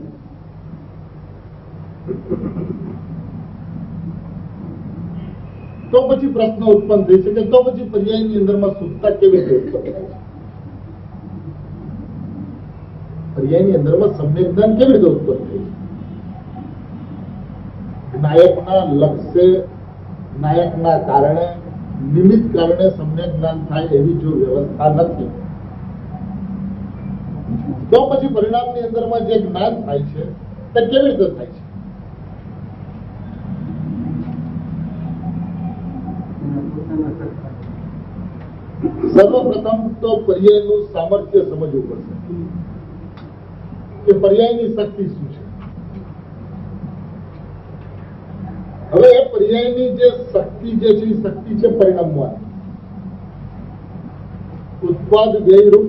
તો પછી પ્રશ્ન ઉત્પન્ન થઈ શકે, તો પછી પર્યાયની અંદરમાં શુદ્ધતા કેવી રીતે ઉત્પન્ન થાય છે? પર્યાયની અંદરમાં સમ્યક જ્ઞાન કેવી રીતે ઉત્પન્ન થાય છે? નાયકના લક્ષ્ય, નાયકના કારણે, નિમિત્ત કારણે સમ્યક જ્ઞાન થાય એવી જો વ્યવસ્થા નથી તો પછી પરિણામની અંદરમાં જે જ્ઞાન થાય છે તે કેવી રીતે થાય છે? સર્વપ્રથમ તો પર્યાયનું સામર્થ્ય સમજવું પડશે કે પર્યાયની શક્તિ શું છે. હવે એ પર્યાયની જે શક્તિ જે છે એ શક્તિ છે પરિણામવાની. ઉત્પાદ વ્યયરૂપ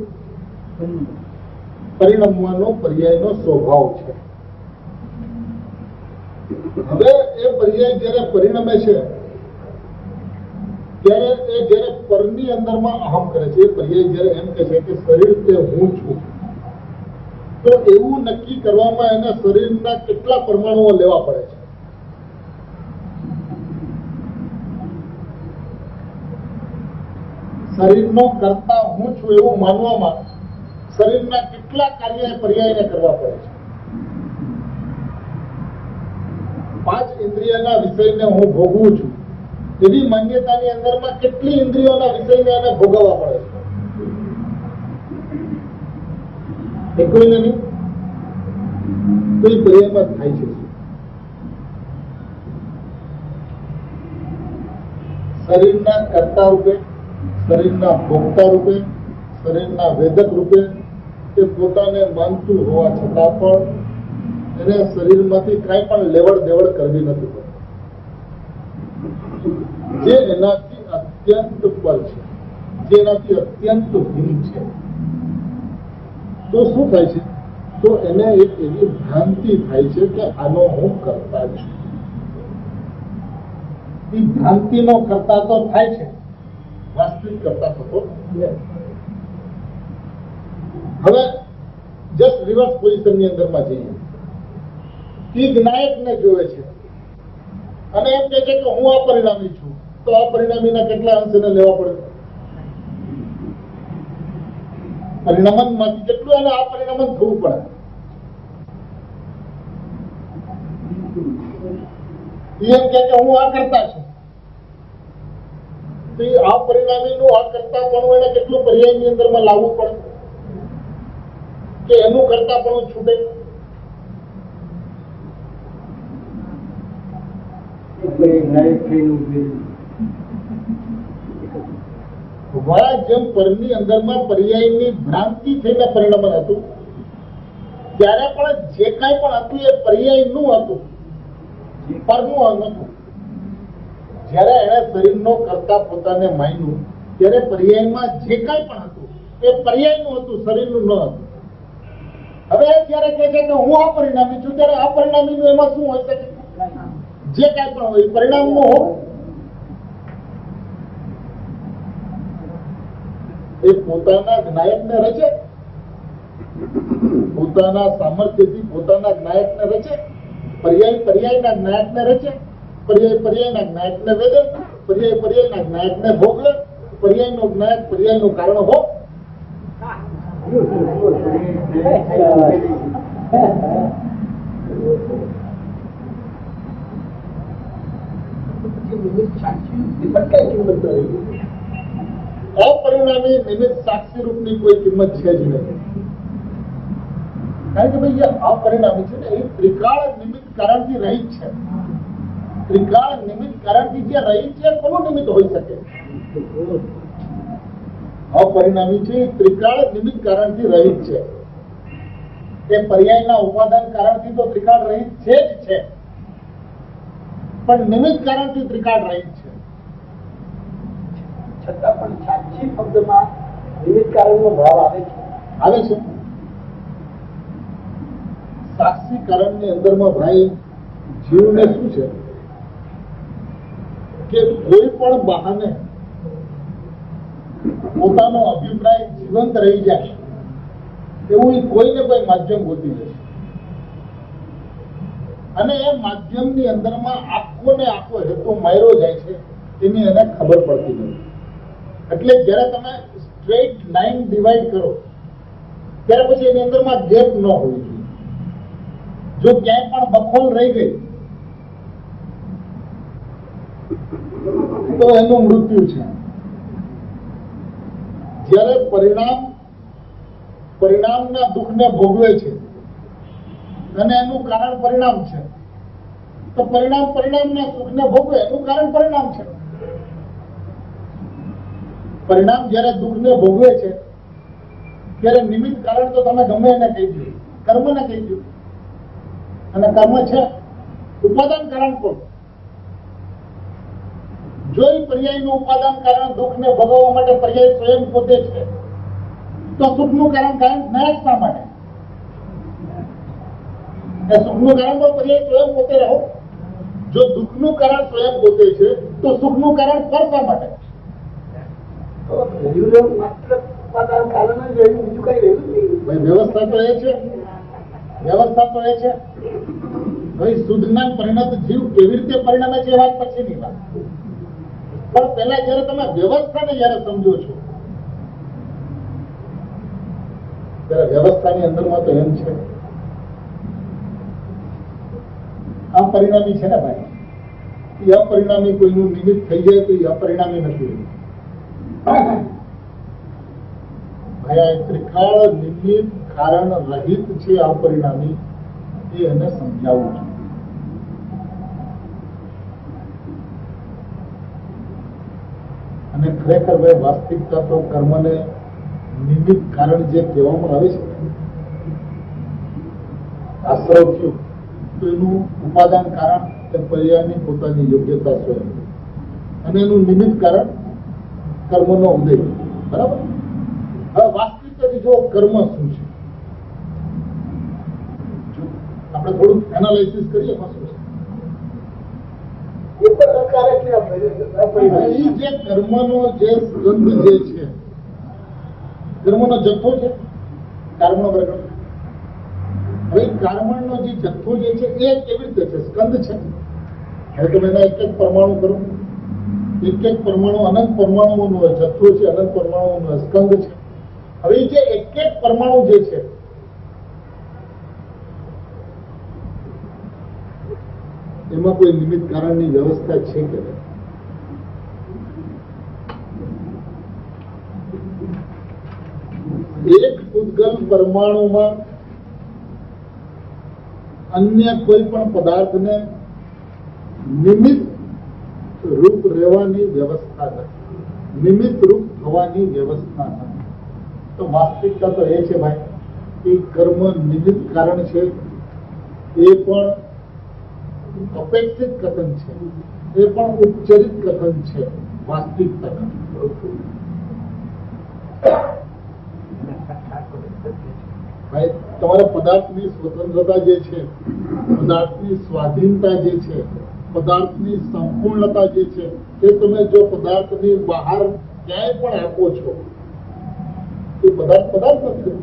પરિણમવાનો પર્યાયનો સ્વભાવ છે. હવે એ પર્યાય જયારે પરિણમે છે ત્યારે એ જયારે પરની અંદરમાં અહમ કરે છે, એ પર્યાય જયારે એમ કહે છે કે શરીર તે હું છું, તો એવું નક્કી કરવામાં એને શરીરના કેટલા પરમાણુઓ લેવા પડે છે? શરીરનો કરતા હું છું એવું માનવામાં શરીરના કેટલા કાર્ય પર્યાયને કરવા પડે છે? 5 ઇન્દ્રિયના વિષયને હું ભોગવું છું એવી માન્યતાની અંદરમાં કેટલી ઇન્દ્રિયોના વિષયને એને ભોગવવા પડે છે? એ કોઈ નહીં. તો એ પર્યાયમાં થાય છે. શરીરના કર્તા રૂપે, શરીરના ભોગતા રૂપે, શરીરના વેદક રૂપે તે પોતાને માનતું હોવા છતાં પણ એને શરીરમાંથી કાંઈ પણ લેવડ દેવડ કરવી નથી પડતી, જે એનાથી અત્યંત પર છે, જે એનાથી અત્યંત ભિન્ન છે. તો શું થાય છે? તો એને એક એવી ભ્રાંતિ થાય છે કે આનો હું કરતા છું. એ ભ્રાંતિનો કરતા તો થાય છે, વાસ્તવિક કરતા થતો નથી. હવે જસ્ટ રિવર્સ પોઝિશનની અંદરમાં જઈએ. એ જ્ઞાયકને જોવે છે અને એમ કહે છે કે હું અપરિણામી છું, તો અપરિણામીના કેટલા અંશ એને લેવા પડે? પરિણામનમાંથી કેટલું એને અપરિણામન થવું પડે? એમ કે હું આ કરતા છું, તો આ પરિણામીનું આ કરતા પણ એને કેટલું પર્યાયની અંદરમાં લાવવું પડે કે એનું કરતા પણ છૂટે? વાળા જેમ પરની અંદરમાં પર્યાયની ભ્રાંતિ થઈને પરિણમન હતું, ત્યારે પણ જે કાંઈ પણ હતું એ પર્યાયનું હતું, પરનું નહોતું. જ્યારે એણે શરીરનો કરતા પોતાને માન્યું ત્યારે પર્યાયમાં જે કાંઈ પણ હતું એ પર્યાયનું હતું, શરીરનું ન હતું. હવે જયારે કહે છે કે હું અપરિણામી છું, ત્યારે અપરિણામીનું એમાં શું હોય શકે? જે કાંઈ પણ હોય પરિણામનું હોય. એ પોતાના જ્ઞાયકને રચે, પોતાના સામર્થ્યથી પોતાના જ્ઞાયકને રચે, પર્યાય પર્યાયના જ્ઞાયકને રચે, પર્યાય પર્યાયના જ્ઞાયકને વેદે, પર્યાય પર્યાયના જ્ઞાયકને ભોગવે, પર્યાયનો જ્ઞાયક પર્યાયનું કારણ હો. અપરિણામી નિમિત્ત સાક્ષી રૂપની કોઈ કિંમત છે જ નહીં. કારણ કે ભાઈ અપરિણામી છે ને એ ત્રિકાળ નિમિત્ત કારણથી રહિત છે. ત્રિકાળ નિમિત્ત કારણથી જે રહિત છે કોનું નિમિત્ત હોઈ શકે? અપરિણામી છે ત્રિકાળ નિમિત્ત કારણથી રહિત છે. એ પર્યાયના ઉપાદાન કારણથી તો ત્રિકાળ રહિત છે જ છે, પણ નિમિત્ત કારણથી ત્રિકાળ રહિત છે. છતાં પણ સાક્ષી શબ્દમાં નિમિત્ત કારણનો ભાવ આવે છે. આવે છે. સાક્ષી કારણની અંદરમાં ભાઈ જીવને શું છે કે કોઈ પણ બહાને પોતાનો અભિપ્રાય જીવંત રહી જાય એવું કોઈને કોઈ માધ્યમ ગોતી લે છે, અને એ માધ્યમની અંદરમાં આખો ને આખો હેતુ માર્યો જાય છે એની એને ખબર પડતી નથી. એટલે જયારે તમે સ્ટ્રેટ લાઈન ડિવાઈડ કરો ત્યારે પછી એની અંદરમાં ગેપ ન હોવી જોઈએ. જો ક્યાંય પણ બખોલ રહી ગઈ તો એનું મૃત્યુ છે. જ્યારે પરિણામના દુઃખને ભોગવે છે અને એનું કારણ પરિણામ છે, તો પરિણામના સુખને ભોગવે એનું કારણ પરિણામ છે. પરિણામ જયારે દુઃખને ભોગવે છે ત્યારે નિમિત્ત કારણ તો તમે ગમે એને કહી દો, કર્મને કહી દો, અને કર્મ છે ઉપાદાન કારણ કોણ? જો એ પર્યાયનું ઉપાદાન કારણ દુઃખને ભોગવવા માટે પર્યાય સ્વયં પોતે છે, તો સુખનું કારણ જ્ઞાયક શા માટે? એ સુખનું કારણ તો પર્યાય સ્વયં પોતે રહો. જો દુઃખનું કારણ સ્વયં પોતે છે તો સુખનું કારણ પર શા માટે? વ્યવસ્થા તો એ છે, વ્યવસ્થા તો એ છે ભાઈ શુદ્ધના પરિણત જીવ કેવી રીતે પરિણમે છે એ વાત પછીની વાત. પણ પહેલા જયારે તમે વ્યવસ્થાને જયારે સમજો છો ત્યારે વ્યવસ્થાની અંદરમાં તો એમ છે આ પરિણામી છે ને ભાઈ, એ અપરિણામી કોઈનું નિમિત્ત થઈ જાય તો એ અપરિણામી નથી. ભાઈ આ ત્રિકાળ નિમિત્ત કારણ રહિત છે અપરિણામી, એ એને સમજાવવું છે. અને ખરેખર ભાઈ વાસ્તવિકતા તો કર્મને નિમિત્ત કારણ જે કહેવામાં આવે છે, આશ્રવ થયું તો એનું ઉપાદાન કારણ એ પર્યાયની પોતાની યોગ્યતા સ્વયં, અને એનું નિમિત્ત કારણ કર્મનો ઉદય. બરાબર. હવે વાસ્તવિકતાથી જો કર્મ શું છે આપણે થોડુંક એનાલિસિસ કરીએ. જે કર્મનો જે સ્કંદ જે છે, કર્મનો જથ્થો છે કાર્મણ વર્ગ. હવે કાર્મણનો જે જથ્થો જે છે એ કેવી રીતે છે? સ્કંદ છે. હવે તમે એના એક એક પરમાણુ કરો, એક એક પરમાણુ અનંત પરમાણુઓનો જથ્થો છે, અનંત પરમાણુઓનો સ્કંદ છે. હવે જે એક એક પરમાણુ જે છે એમાં કોઈ નિમિત્ત કારણની વ્યવસ્થા છે કે નહીં? એક ઉદ્ગલ પરમાણુમાં અન્ય કોઈ પણ પદાર્થને નિમિત્ત રૂપ રહેવાની વ્યવસ્થા નથી. નિમિત્તરૂપ થવાની વ્યવસ્થા નથી. તો વાસ્તવિકતા તો એ છે ભાઈ કે કર્મ નિમિત્ત કારણ છે, એ પણ અપેક્ષિત કથન છે, એ પણ ઉપચરિત કથન છે, વાસ્તવિકતા નથી. ભાઈ તમારે પદાર્થની સ્વતંત્રતા જે છે, પદાર્થની સ્વાધીનતા જે છે, પદાર્થની સંપૂર્ણતા જે છે, તે તમે જો પદાર્થની બહાર ક્યાંય પણ આપો છો, એ પદાર્થ પદાર્થ નથી.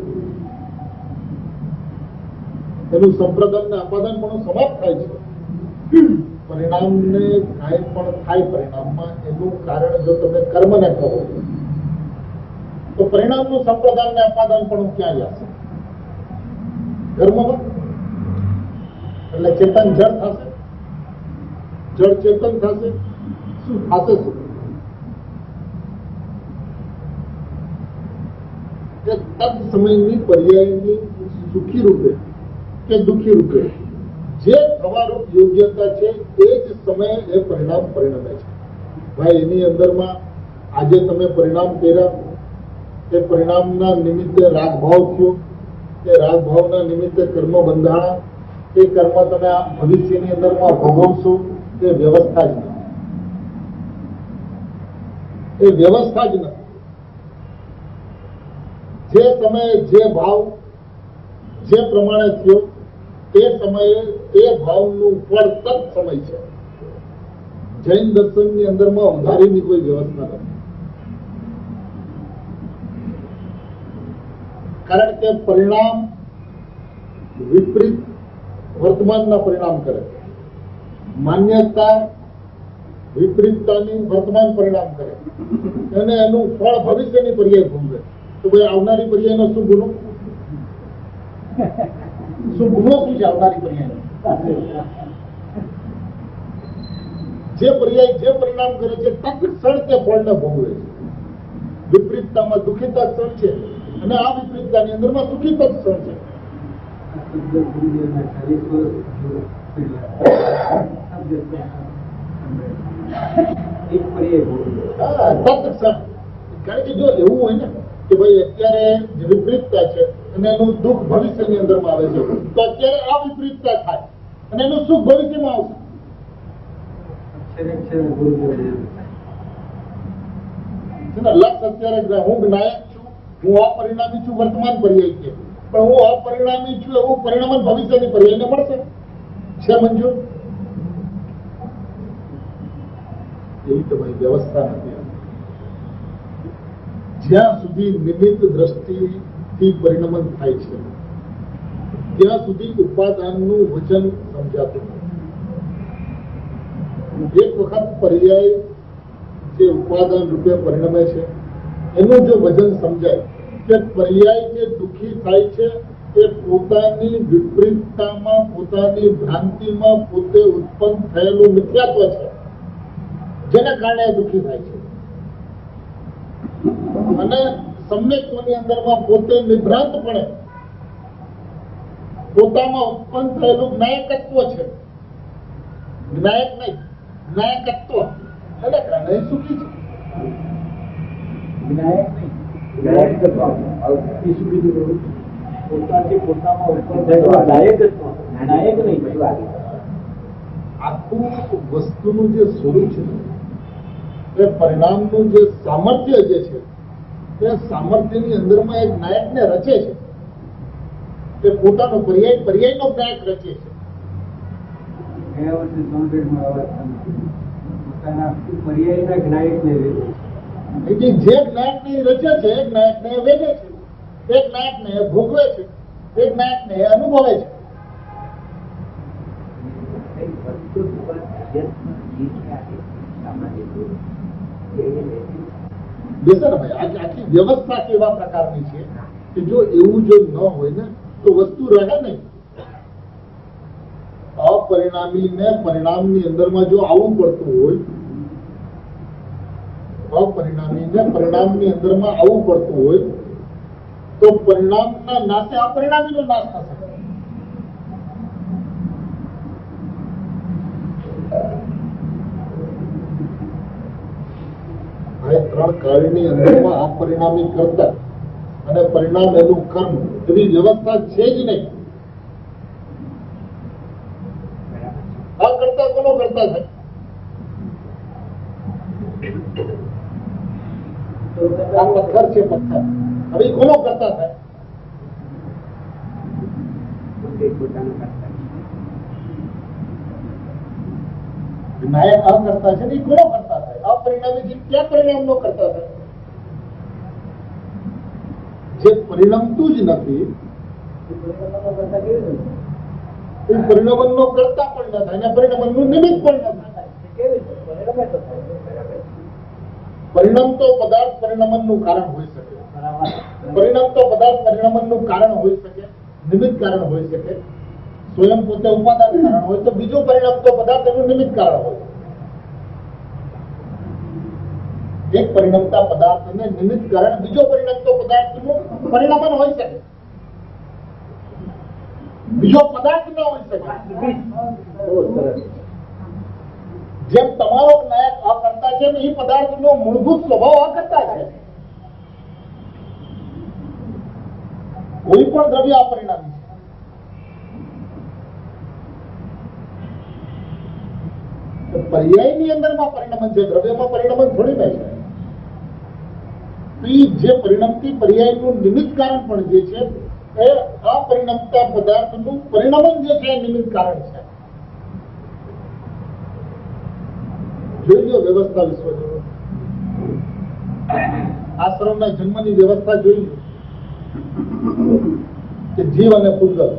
એનું સંપ્રદાન ને અપાદાન પણ સમાપ્ત થાય છે. પરિણામને કાંઈ પણ થાય, પરિણામમાં એનું કારણ જો તમે કર્મને કહો તો પરિણામનું સંપ્રદાન ને અપાદાન પણ ક્યાં જશે? ધર્મમાં. એટલે ચેતન જળ થશે, જળ ચેતન થશે, શું થશે? શું કે તદ સમયની પર્યાયની સુખી રૂપે કે દુઃખી રૂપે જે થવાનું યોગ્યતા છે એ જ સમયે એ પરિણામ પરિણમે છે. ભાઈ એની અંદરમાં આજે તમે પરિણામ કર્યા, એ પરિણામના નિમિત્તે રાગભાવ થયો, એ રાગભાવના નિમિત્તે કર્મ બંધાણા, એ કર્મ તમે આ ભવિષ્યની અંદરમાં ભોગવશો, એ વ્યવસ્થા જ નથી. એ વ્યવસ્થા જ નથી. જે સમયે જે ભાવ જે પ્રમાણે થયો તે સમયે એ ભાવનું ફળ તત સમય છે. જૈન દર્શનની અંદરમાં ઉધારીની કોઈ વ્યવસ્થા નથી. કારણ કે પરિણામ વિપરીત વર્તમાનના પરિણામ કરે, માન્યતા વિપરીતતાની વર્તમાન પરિણામ કરે, અને એનું ફળ ભવિષ્યની પર્યાય ભોગવે. તો ભાઈ આવનારી પર્યાયનો શું ગુનો? શું ગુનો શું છે આવનારી પર્યાયનો? જે પર્યાય જે પરિણામ કરે છે તત્ક્ષણ તે ફળને ભોગવે છે. વિપરીતતામાં દુઃખિતા ક્ષણ છે, અને આ વિપરીતતાની અંદરમાં સુખિતા ક્ષણ છે. તત્ક્ષણ. કારણ કે જો એવું હોય ને કે ભાઈ અત્યારે જે વિપરીતતા છે અને એનું દુઃખ ભવિષ્યની અંદરમાં આવે છે, તો અત્યારે આ વિપરીતતા થાય અને એનું સુખ ભવિષ્યમાં આવશે. લક્ષ અત્યારે હું જ્ઞાયક છું, હું અપરિણામી છું, વર્તમાન પર્યાય છે, પણ હું અપરિણામી છું એવું પરિણામ ભવિષ્યની પર્યાયને મળશે. છે મંજૂર? એવી તમારી વ્યવસ્થા નથી. જ્યાં સુધી નિમિત્ત દ્રષ્ટિથી પરિણમન થાય છે ત્યાં સુધી ઉપાદાનનું વચન સમજાતું નથી. એક વખત પર્યાય જે ઉપાદાન રૂપે પરિણમે છે એનું જો વચન સમજાય કે પર્યાય જે દુઃખી થાય છે એ પોતાની વિપરીતતામાં, પોતાની ભ્રાંતિમાં પોતે ઉત્પન્ન થયેલું મિથ્યાત્વ છે, જેના કારણે દુઃખી થાય છે. અને સમ્યક્ત્વની અંદરમાં પોતે નિભ્રાંતપણે પોતામાં ઉત્પન્ન થયેલું જ્ઞાયકત્વ છે. જ્ઞાયક નહીં, જ્ઞાયકત્વ, એના કારણે સુખી છે. જ્ઞાયક નહીં, જ્ઞાયકત્વ. પોતાથી પોતામાં ઉત્પન્ન થયેલું જ્ઞાયકત્વ, જ્ઞાયક નહીં. આખું વસ્તુનું જે સ્વરૂપ છે, એ પરિણામનું જે સામર્થ્ય જે છે, તે સામર્થ્યની અંદરમાં એક નાયકને રચે છે. તે પોતાનો પર્યાયનો નાયક રચે છે. પર્યાયના જ્ઞાયકને જે જ્ઞાયકને રચે છે એ જ્ઞાયકને વેદે છે, એ જ્ઞાયકને ભોગવે છે, એ જ્ઞાયકને અનુભવે છે. આખી વ્યવસ્થા કેવા પ્રકારની છે કે જો એવું જો ન હોય ને તો વસ્તુ રહે નહીં. અપરિણામીને પરિણામની અંદરમાં જો આવવું પડતું હોય, અપરિણામીને પરિણામની અંદરમાં આવવું પડતું હોય તો પરિણામના નાશે અપરિણામીનો નાશ થશે. ભાઈ ત્રણ કાળની અંદરમાં અપરિણામી કરતા અને પરિણામ એનું કર્મ એવી વ્યવસ્થા છે જ નહીં. આ કરતા કોનો કરતા થાય? આ પથ્થર છે, પથ્થર. હવે ઈ કોનો કરતા થાય? નાયક આ કરતા છે ને ઈ કોનો કરતા થાય? અપરિણામી જીવ ક્યાં પરિણામ નો કરતા થાય? જે પરિણમતું જ નથી એ પરિણમન નો કરતા પણ ન થાય અને પરિણમન નું નિમિત્ત પણ ન થાય. પરિણમતો પદાર્થ પરિણમન નું કારણ હોઈ શકે. પરિણમતો પદાર્થ પરિણમન નું કારણ હોઈ શકે, નિમિત્ત કારણ હોઈ શકે. સ્વયં પોતે ઉપાદાન કારણ હોય તો બીજો પરિણમતો પદાર્થ એનું નિમિત્ત કારણ હોય. એક પરિણમતા પદાર્થ અને નિમિત્ત કારણ બીજો પરિણમતો પદાર્થનું પરિણમન હોઈ શકે, બીજો પદાર્થ ન હોઈ શકે. જેમ તમારો નાયક અકર્તા છે એ પદાર્થનો મૂળભૂત સ્વભાવ અકર્તા છે. કોઈ પણ દ્રવ્ય અપરિણામી છે. પર્યાયની અંદરમાં પરિણમન છે, દ્રવ્યમાં પરિણમન થોડી ના છે. જે પરિણમતી પર્યાયનું નિમિત્ત કારણ પણ જે છે એ અપરિણમતા પદાર્થનું પરિણમન જે છે એ નિમિત્ત કારણ છે. જોઈ લો વ્યવસ્થા વિશ્વ આશ્રમના જન્મની વ્યવસ્થા જોઈ લો કે જીવ અને પૂતગલ.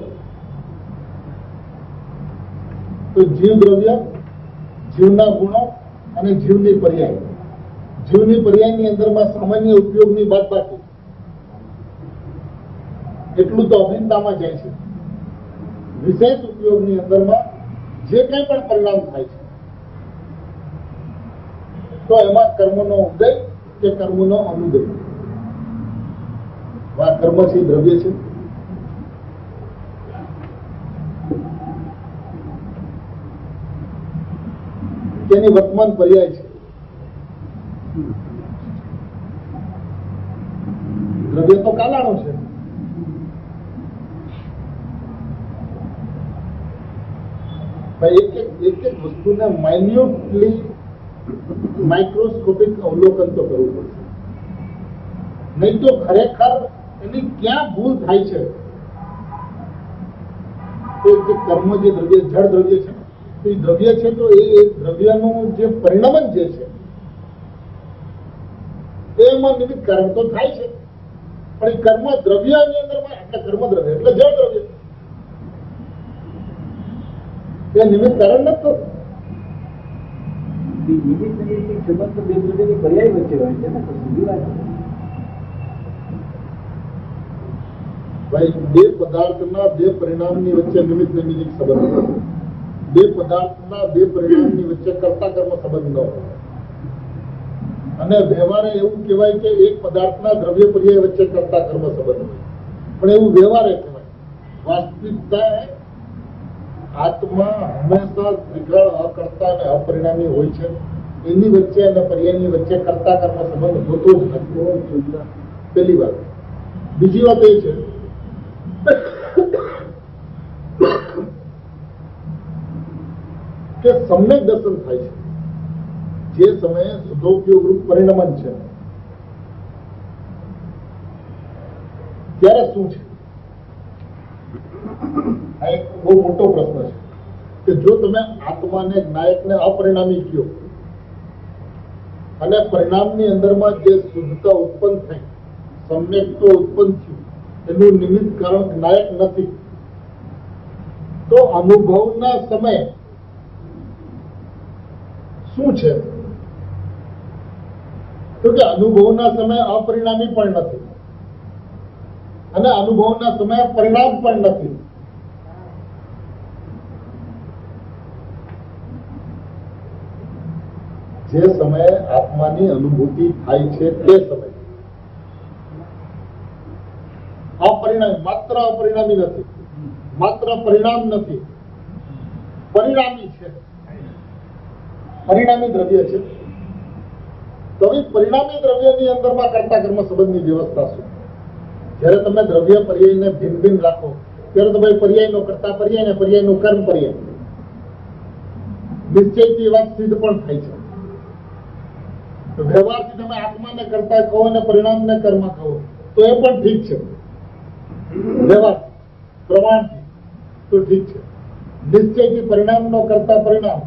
તો જીવ દ્રવ્ય, જીવના ગુણો અને જીવની પર્યાય. જીવની પર્યાયની અંદરમાં સામાન્ય ઉપયોગની બાદબાકી એટલું તો અભિન્નતામાં જાય છે. વિશેષ ઉપયોગની અંદરમાં જે કંઈ પણ પરિણામ થાય છે તો એમાં કર્મનો ઉદય કે કર્મનો અનુદય. આ કર્મ છે, દ્રવ્ય છે. તેની વર્તમાન પર્યાય છે. દ્રવ્ય તો કાલાણું છે. એક એક વસ્તુને માઇન્યુટલી માઇક્રોસ્કોપિક અવલોકન તો કરવું પડશે, નહીં તો ખરેખર એની ક્યાં ભૂલ થાય છે. તો જે કર્મ જે દ્રવ્ય જળ દ્રવ્ય છે તો એ દ્રવ્ય છે તો એ દ્રવ્યનું જે પરિણમન જે છે એમાં નિમિત્ત કારણ તો થાય છે, પણ એ કર્મ દ્રવ્યની અંદરમાં એટલે કર્મ દ્રવ્ય એટલે જળ દ્રવ્ય એ નિમિત્ત કારણ નથી. ભાઈ બે પદાર્થના બે પરિણામની વચ્ચે નિમિત્ત નિમિત્ત સંબંધ હોય. બે પદાર્થના બે પરિણામની વચ્ચે કર્તા કર્મ સંબંધ ન હોય. અને વ્યવહારે એવું કહેવાય કે એક પદાર્થના દ્રવ્ય પર્યાય વચ્ચે કર્તા કર્મ સંબંધ હોય, પણ એવું વ્યવહારે કહેવાય. વાસ્તવિકતા આત્મા હંમેશા ત્રિકાળ અકર્તા અને અપરિણામી હોય છે. એની વચ્ચે અને પર્યાયની વચ્ચે કર્તા કર્મ સંબંધ હોતો જ નથી. પહેલી વાત. બીજી વાત એ છે કે સમ્યક દર્શન થાય છે જે સમયે શુદ્ધોપયોગ રૂપ પરિણમન છે ત્યારે શું છે? આ એક બહુ મોટો પ્રશ્ન છે કે જો તમે આત્માને નાયકને અપરિણામી કહો અને પરિણામની અંદરમાં જે શુદ્ધતા ઉત્પન્ન થઈ, સમ્યક તો ઉત્પન્ન થયું, એનું નિમિત્ત કારણ નાયક નથી, તો અનુભવના સમયે શું છે? તો કે અનુભવના સમયે અપરિણામી પણ નથી અને અનુભવના સમયે પરિણામ પણ નથી. જે સમયે આત્માની અનુભૂતિ થાય છે તે સમયે અપરિણામી, માત્ર અપરિણામી નથી, માત્ર પરિણામ નથી, પરિણામી છે. પરિણામી દ્રવ્ય છે તો હવે પરિણામી દ્રવ્યની અંદરમાં કર્તા કર્મ સંબંધની વ્યવસ્થા શું? જ્યારે તમે દ્રવ્ય પર્યાયને ભિન્ન ભિન્ન રાખો ત્યારે તમે પર્યાયનો કર્તા પર્યાય અને પર્યાયનું કર્મ પર્યાય નિશ્ચયથી એ વાત સિદ્ધ પણ થાય છે. તો વ્યવહારથી તમે આત્માને કર્તા કહો અને પરિણામને કર્મ કહો તો એ પણ ઠીક છે. વ્યવહાર પ્રમાણથી તો ઠીક છે. નિશ્ચયથી પરિણામનો કર્તા પરિણામ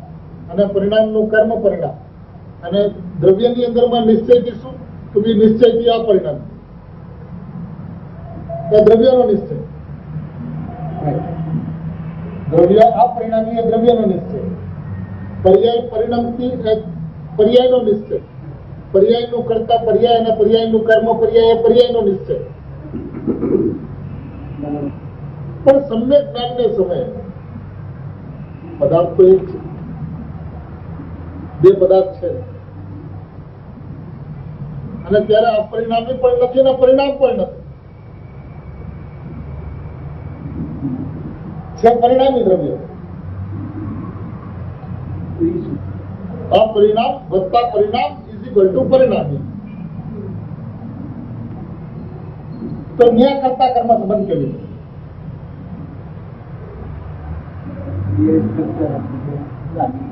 અને પરિણામનું કર્મ પરિણામ અને દ્રવ્યની અંદરમાં નિશ્ચયથી શું તો બી નિશ્ચયથી આ પરિણામ દ્રવ્યનો નિશ્ચય, દ્રવ્ય આ પરિણામી એ દ્રવ્યનો નિશ્ચય, પર્યાય પરિણામથી પર્યાયનો નિશ્ચય, પર્યાયનું કરતા પર્યાય અને પર્યાયનું કર્મ પર્યાય એ પર્યાયનો નિશ્ચય. પણ સમ્યક જ્ઞાનને સમયે પદાર્થ તો એક છે, બે પદાર્થ છે અને ત્યારે અપરિણામી પણ નથી અને પરિણામ પણ નથી. છે પરિણામી દ્રવ્ય. અપરિણામ વત્તા પરિણામ ઇઝ ઇક્વલ ટુ પરિણામી. તો ન્યાય કરતા કર્મ સંબંધ કેવી છે?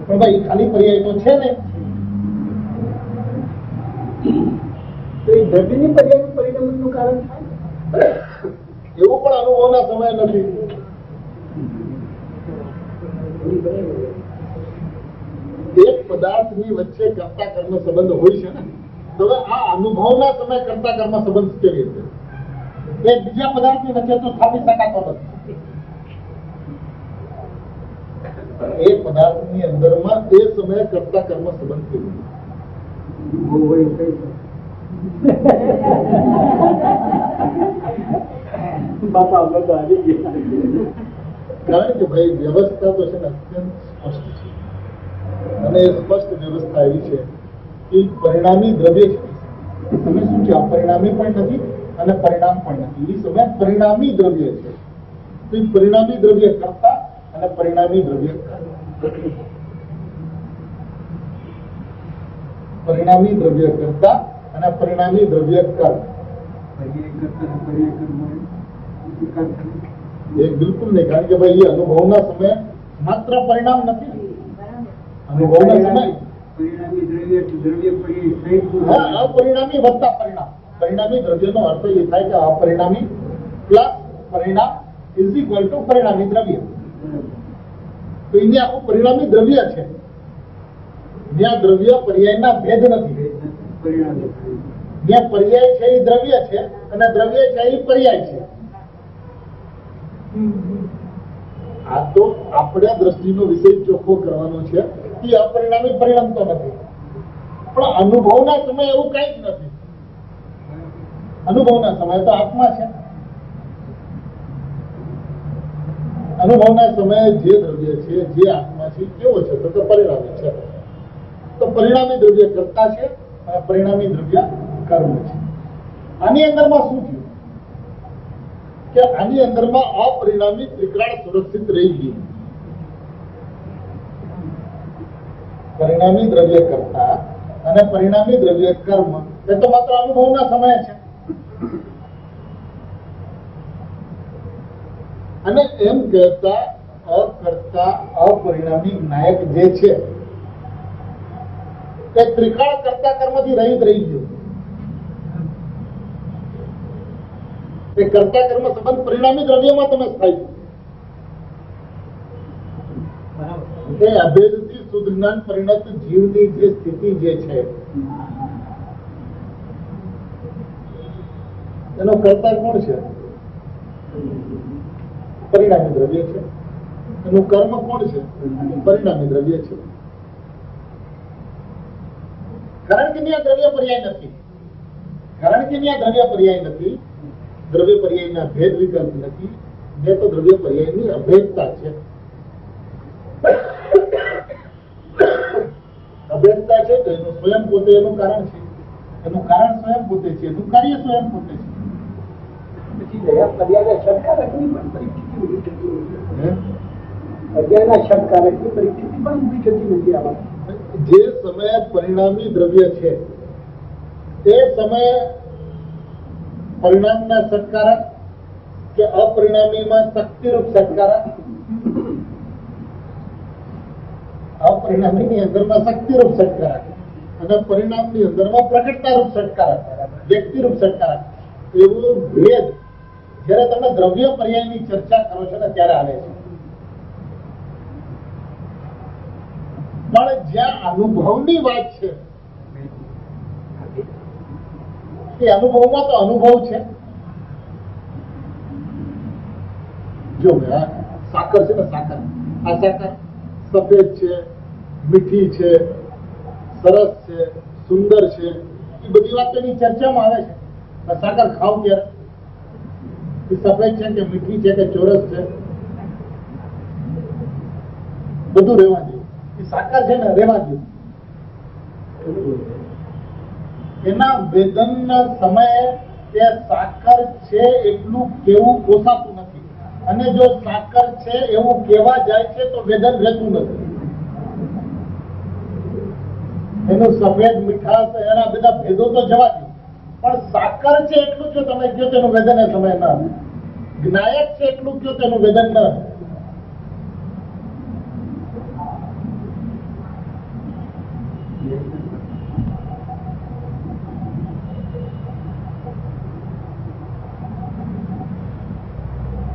પણ ભાઈ ખાલી પર્યાય તો છે ને, તો એ દ્રવ્યની પર્યાયનું પરિણામનું કારણ થાય એવું પણ અનુભવના સમય નથી. એક પદાર્થની વચ્ચે કર્તા કર્મ સંબંધ હોય છે ને, તો હવે આ અનુભવના સમય કર્તા કર્મ સંબંધ કેવી રીતે એ બીજા પદાર્થની વચ્ચે તો સ્થાપી શકાતો નથી. એ પદાર્થની અંદરમાં એ સમયે કર્તા કર્મ સંબંધ કેવી બાપા બધા આવી ગયા. કારણ કે ભાઈ વ્યવસ્થા તો છે ને અત્યંત સ્પષ્ટ છે અને એ સ્પષ્ટ વ્યવસ્થા એવી છે કે પરિણામી દ્રવ્ય છે તમે શું છે અપરિણામી પણ નથી અને પરિણામ પણ નથી. એ સમય પરિણામી દ્રવ્ય છે. તો એ પરિણામી દ્રવ્ય કરતા અને પરિણામી દ્રવ્ય પરિણામી દ્રવ્ય કરતા અને પરિણામી દ્રવ્ય કર્મ એ બિલકુલ નહીં. કારણ કે ભાઈ એ અનુભવના સમયે માત્ર પરિણામ નથી. અનુભવના સમય અપરિણામી વત્તા પરિણામ. પરિણામી દ્રવ્યનો અર્થ એ થાય કે અપરિણામી પ્લસ પરિણામ ઇઝ ઇક્વલ ટુ પરિણામી દ્રવ્ય. તો અહીંયા આખું પરિણામી દ્રવ્ય છે. જ્યાં દ્રવ્ય પર્યાયના ભેદ નથી. જ્યાં પર્યાય છે એ દ્રવ્ય છે અને દ્રવ્ય છે એ પર્યાય છે. આ તો આપણા દ્રષ્ટિનો વિષય ચોખ્ખો કરવાનો છે કે અપરિણામી પરિણામતો નથી. પણ અનુભવના સમય એવું કઈ જ નથી. અનુભવના સમય તો આત્મા છે. અનુભવના સમયે જે દ્રવ્ય છે જે આત્મા છે કેવો છે તો પરિણામી છે. તો પરિણામી દ્રવ્ય કરતા છે અને પરિણામી દ્રવ્ય કર્મ છે. આની અંદરમાં શું થયું કે આની અંદરમાં અપરિણામી ત્રિકાળ સુરક્ષિત રહી ગયું. પરિણામી દ્રવ્ય કરતા અને પરિણામી દ્રવ્ય કર્મ એ તો માત્ર અનુભવના સમય છે. અને એમ કહેતા અકર્તા અપરિણામી નાયક જે છે તે ત્રિકાળ કરતા કર્મથી રહિત રહી ગયું. એ કર્તા કર્મ સંબંધ પરિણામી દ્રવ્યમાં તમે સ્થાયી છે. અભેદથી શુદ્ધ જ્ઞાન પરિણત જીવની જે સ્થિતિ જે છે એનો કર્તા કોણ છે? પરિણામી દ્રવ્ય છે. એનું કર્મ કોણ છે? પરિણામી દ્રવ્ય છે. કારણ કે ત્યાં દ્રવ્ય પર્યાય નથી. કારણ કે ત્યાં દ્રવ્ય પર્યાય નથી. દ્રવ્ય પર્યાયના ભેદ વિકલ્પ નથી. જે તો દ્રવ્ય પર્યાયની અભેદતા છે. અભેદતા છે તો એનું સ્વયં પોતે એનું કારણ છે. એનું કારણ સ્વયં પોતે છે. એનું કાર્ય સ્વયં પોતે છે. પર્યાયના ષટકારકની પણ પરિસ્થિતિ ઊભી થતી હોય છે. પર્યાયના ષટકારકની પરિસ્થિતિ પણ ઊભી થતી નથી. આમાં જે સમયે પરિણામી દ્રવ્ય છે તે સમયે પરિણામના સત્કારા કે અપરિણામીમાં શક્તિરૂપ સત્કારા? અપરિણામીની અંદરમાં શક્તિરૂપ સત્કારા અને પરિણામની અંદરમાં પ્રકટતારૂપ સત્કારા, વ્યક્તિરૂપ સત્કારા. એવો ભેદ જ્યારે તમે દ્રવ્ય પર્યાયની ચર્ચા કરો છો ને ત્યારે આવે છે. પણ જ્યાં અનુભવની વાત છે, એ અનુભવમાં તો અનુભવ છે. જો આ સાકર છે ને, સાકર, આ સાકર સફેદ છે, મીઠી છે, સરસ છે, સુંદર છે, એ બધી વાત એની ચર્ચામાં આવે છે. સાકર ખાવ ત્યારે એ સફેદ છે કે મીઠી છે કે ચોરસ છે, બધું રહેવા દે. એ સાકર છે ને, રહેવા દે. એના વેદનના સમયે તે સાકર છે એટલું કેવું પોસાતું નથી, અને જો સાકર છે એવું કેવા જાય છે તો વેદન રહેતું નથી. એનું સફેદ, મીઠાશ, એના બધા ભેદો તો જવા દો, પણ સાકર છે એટલું જો તમે કહો તેનું વેદન એ સમય ના, જ્ઞાયક છે એટલું કહો તેનું વેદન ન.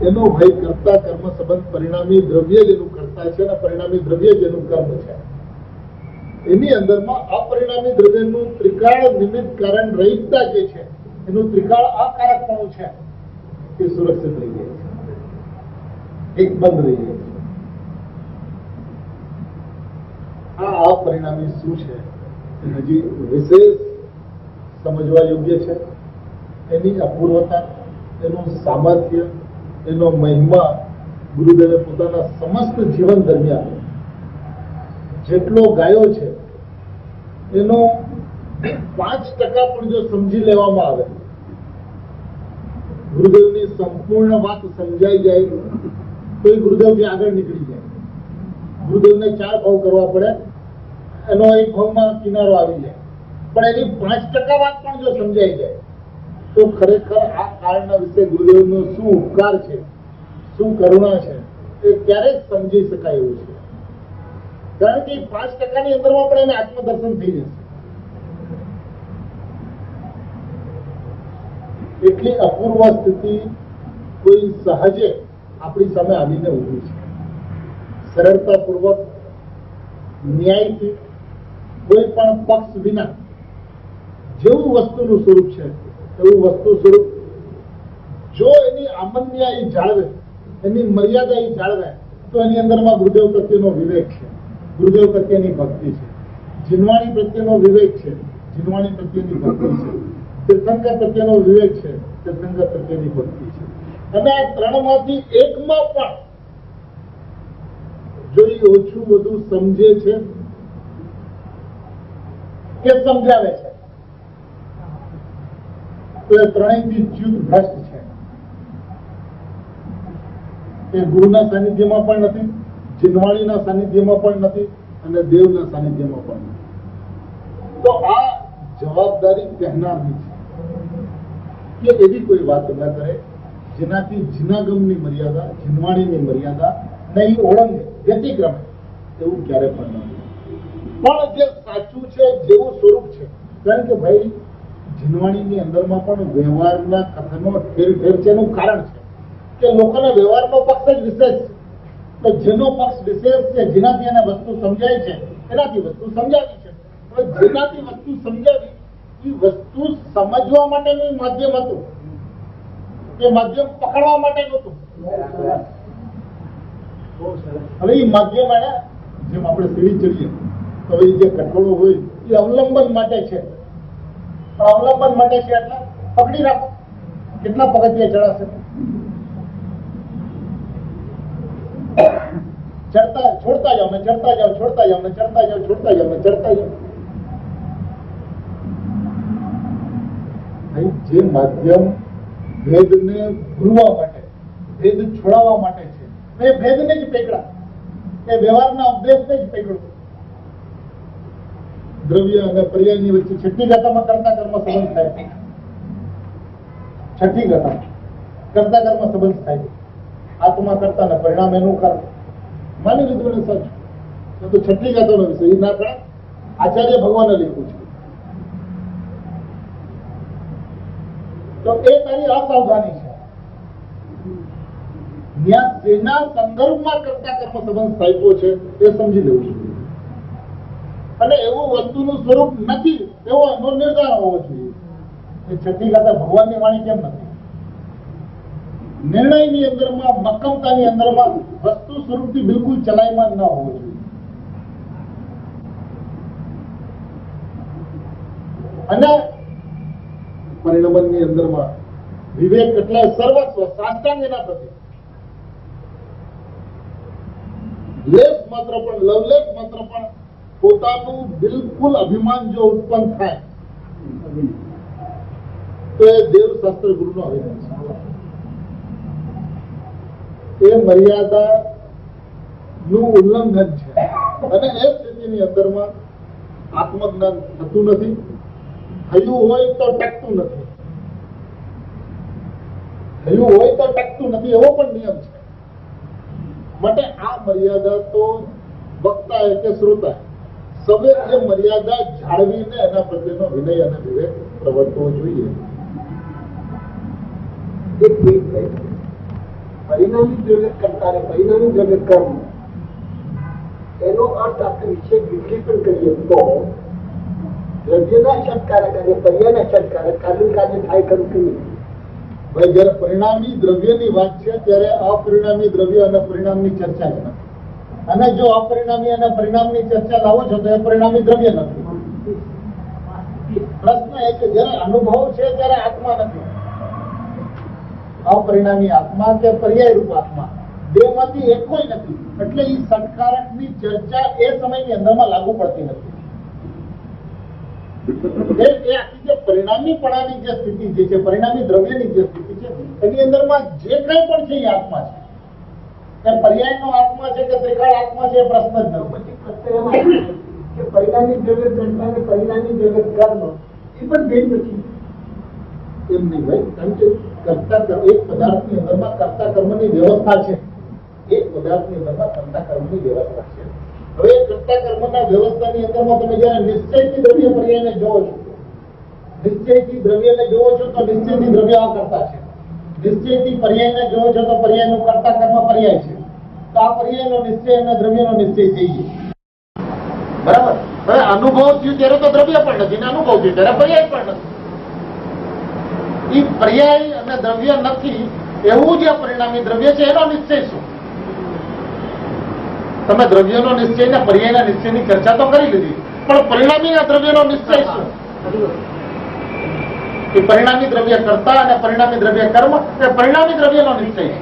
એનો ભય કરતા કર્મ સંબંધ પરિણામી દ્રવ્ય જેનું કરતા છે અને પરિણામી દ્રવ્ય જેનું કર્મ છે, એની અંદરમાં અપરિણામી દ્રવ્યનું ત્રિકાળ નિમિત્ત કારણ રહિતતા જે છે, એનું ત્રિકાળ અકારકપણું છે, એ સુરક્ષિત રહી જાય છે, એક બંધ રહી જાય છે. આ અપરિણામી શું છે એ હજી વિશેષ સમજવા યોગ્ય છે. એની અપૂર્વતા, એનું સામર્થ્ય, એનો મહિમા ગુરુદેવે પોતાના સમસ્ત જીવન દરમિયાન જેટલો ગાયો છે એનો 5% પણ જો સમજી લેવામાં આવે, ગુરુદેવની સંપૂર્ણ વાત સમજાઈ જાય તો એ ગુરુદેવથી આગળ નીકળી જાય. ગુરુદેવને 4 ભાવ કરવા પડે, એનો એક ભાવમાં કિનારો આવી જાય, પણ એની 5% વાત પણ જો સમજાઈ જાય તો ખરેખર આ કાળના વિશે ગુરુદેવનો શું ઉપકાર છે, શું કરુણા છે, એ ક્યારેક સમજી શકાય એવું છે. કારણ કે 5%ની અંદરમાં પણ એને આત્મદર્શન થઈ જશે. એટલી અપૂર્વ સ્થિતિ કોઈ સહજે આપણી સામે આવીને ઉભી છે. સરળતાપૂર્વક, ન્યાયથી, કોઈ પણ પક્ષ વિના જેવું વસ્તુનું સ્વરૂપ છે એવું વસ્તુ સ્વરૂપ જો એની આમન્ય એ જાળવે, એની મર્યાદા એ જાળવે તો એની અંદરમાં ગુરુદેવ પ્રત્યેનો વિવેક છે, ગુરુદેવ પ્રત્યેની ભક્તિ છે, જીનવાણી પ્રત્યેનો વિવેક છે, જીનવાણી પ્રત્યેની ભક્તિ છે, તીર્થંકર પ્રત્યેનો વિવેક છે, તીર્થંકર પ્રત્યેની ભક્તિ છે. અને આ ત્રણમાંથી એકમાં પણ જો એ ઓછું વધુ સમજે છે કે સમજાવે છે તો એ ત્રણેયથી ચ્યુત ભ્રષ્ટ છે. એ ગુરુના સાનિધ્યમાં પણ નથી, જીનવાણીના સાનિધ્યમાં પણ નથી, અને દેવના સાનિધ્યમાં પણ નથી. તો આ જવાબદારી કહેનારની છે કે એવી કોઈ વાત ન કરે જેનાથી જીનાગમની મર્યાદા, જીનવાણીની મર્યાદા નહીં ઓળંગે, વ્યતિક્રમે, એવું ક્યારે પણ ન. પણ જે સાચું છે, જેવું સ્વરૂપ છે, કારણ કે ભાઈ જીનવાણીની અંદરમાં પણ વ્યવહારના કથનો ઠેર ઠેર છે. એનું કારણ છે કે લોકોને વ્યવહારનો પક્ષ જ વિશેષ છે. તો જેનો પક્ષ વિશેષ છે, જેનાથી એને વસ્તુ સમજાય છે, એનાથી વસ્તુ સમજાવી છે. પણ જેનાથી વસ્તુ સમજાવી એ વસ્તુ સમજવા માટેનું માધ્યમ હતું, એ માધ્યમ પકડવા માટે નહોતું. હવે એ માધ્યમ એને, જેમ આપણે સીડી ચડીએ તો એ જે કઠોળો હોય એ અવલંબન માટે છે. અવલંબન માટે છે એટલે પકડી રાખો. કેટલા પગથિયા ચડાશે? ચડતા છોડતા જાઓ ને ચડતા જાઓ, છોડતા જાઓ ને ચડતા જાઓ, છોડતા જાઓ ને ચડતા જાઓ. જે માધ્યમ ભેદને ભૂલવા માટે, ભેદ છોડાવવા માટે છે, એ ભેદને જ પકડા, એ વ્યવહારના અભ્યાસને જ પકડો. દ્રવ્ય અને પર્યાયની વચ્ચે છઠ્ઠી ગાથામાં કર્તા કર્મ સંબંધ થાય છે. છઠ્ઠી ગાથા કર્તા કર્મ સંબંધ થાય છે. આત્મા કરતા ને પરિણામ એનું કર્મ. માની લીધું એને સાચું. તો છઠ્ઠી ગાથાનો વિષય એ ના પણ આચાર્ય ભગવાને લખ્યું છે. તો એ તારી અસાવધાની છે. ત્યાં જેના સંદર્ભમાં કરતા કર્મ સંબંધ સ્થાપ્યો છે એ સમજી લેવું જોઈએ. અને એવું વસ્તુનું સ્વરૂપ નથી એવો એનો નિર્ધાર હોવો જોઈએ. એ છઠ્ઠી ગાથા ભગવાનની વાણી કેમ નથી? નિર્ણયની અંદરમાં, મક્કમતાની અંદરમાં વસ્તુ સ્વરૂપથી બિલકુલ ચલાયમાન ન હોવો જોઈએ. અને પરિણમનની અંદરમાં વિવેક એટલે સર્વસ્વ સાષ્ટાંગ એના પ્રતિ લેશ માત્ર પણ લવલેશ માત્ર પણ પોતાનું બિલકુલ અભિમાન જો ઉત્પન્ન થાય તો એ દેવ શાસ્ત્ર ગુરુનો અભિમાન છે. એ મર્યાદા નું ઉલ્લંઘન છે. અને એ સ્થિતિની અંદરમાં આત્મજ્ઞાન થતું નથી. થયું હોય તો ટકતું નથી. થયું હોય તો ટકતું નથી એવો પણ નિયમ છે. માટે આ મર્યાદા તો વક્તા કે શ્રોતા સવે એ મર્યાદા જાળવીને એના પ્રત્યેનો વિનય અને વિવેક પ્રવર્તવો જોઈએ. પરિણામી દ્રવ્ય કરતા ને પરિણામી દ્રવ્ય કર્મ એનો અર્થ આપણે વિશે વિશ્લેષણ કરીએ તો દ્રવ્યના ષટકારક અને પર્યાયના ષટકારક કાર્ય થાય ખરું કે નહીં? ભાઈ, જયારે પરિણામી દ્રવ્યની વાત છે ત્યારે અપરિણામી દ્રવ્ય અને પરિણામની ચર્ચા છે. અને જો અપરિણામી અને પરિણામની ચર્ચા લાવો છો તો એ પરિણામી દ્રવ્ય નથી. પ્રશ્ન એ કે જયારે અનુભવ છે ત્યારે આત્મા નથી. અપરિણામી આત્મા કે પર્યાય રૂપ આત્મા બેમાંથી એક કોઈ નથી. એટલે એ ષટકારકની ચર્ચા એ સમયની અંદરમાં લાગુ પડતી નથી. એ આખી જે પરિણામીપણાની જે સ્થિતિ જે છે, પરિણામી દ્રવ્યની જે સ્થિતિ છે એની અંદરમાં જે કંઈ પણ છે એ આત્મા છે. કે પર્યાયનો આત્મા છે કે ત્રિકાળ આત્મા છે એ પ્રશ્ન જ નથી. કે પરિણામી દ્રવ્ય કરતા અને પરિણામી દ્રવ્ય કર્મ એ પણ ભેદ નથી. એમ નહીં ભાઈ, કારણ કે કર્તા એક પદાર્થની અંદરમાં કર્તા કર્મની વ્યવસ્થા છે. એક પદાર્થની અંદરમાં કર્તા કર્મની વ્યવસ્થા છે. હવે કર્તા કર્મના વ્યવસ્થાની અંદરમાં તમે જયારે નિશ્ચયથી દ્રવ્ય પર્યાયને જોવો છો, નિશ્ચયથી દ્રવ્યને જોવો છો તો નિશ્ચયથી દ્રવ્ય અકર્તા છે. નિશ્ચયથી પર્યાયને જોવો છો તો પર્યાયનું કર્તા કર્મ પર્યાય છે. તો આ પર્યાયનો નિશ્ચય અને દ્રવ્યનો નિશ્ચય થઈ ગયો. બરાબર? હવે અનુભવ થયું ત્યારે તો દ્રવ્ય પણ નથી, ને અનુભવ થયું ત્યારે પર્યાય પણ નથી. એ પર્યાય અને દ્રવ્ય નથી એવું જે પરિણામી દ્રવ્ય છે એનો નિશ્ચય શું? તમે દ્રવ્યનો નિશ્ચય ને પર્યાયના નિશ્ચયની ચર્ચા તો કરી લીધી, પણ પરિણામી દ્રવ્યનો નિશ્ચય શું? એ પરિણામી દ્રવ્ય કરતા અને પરિણામી દ્રવ્ય કર્મ એ પરિણામી દ્રવ્યનો નિશ્ચય છે.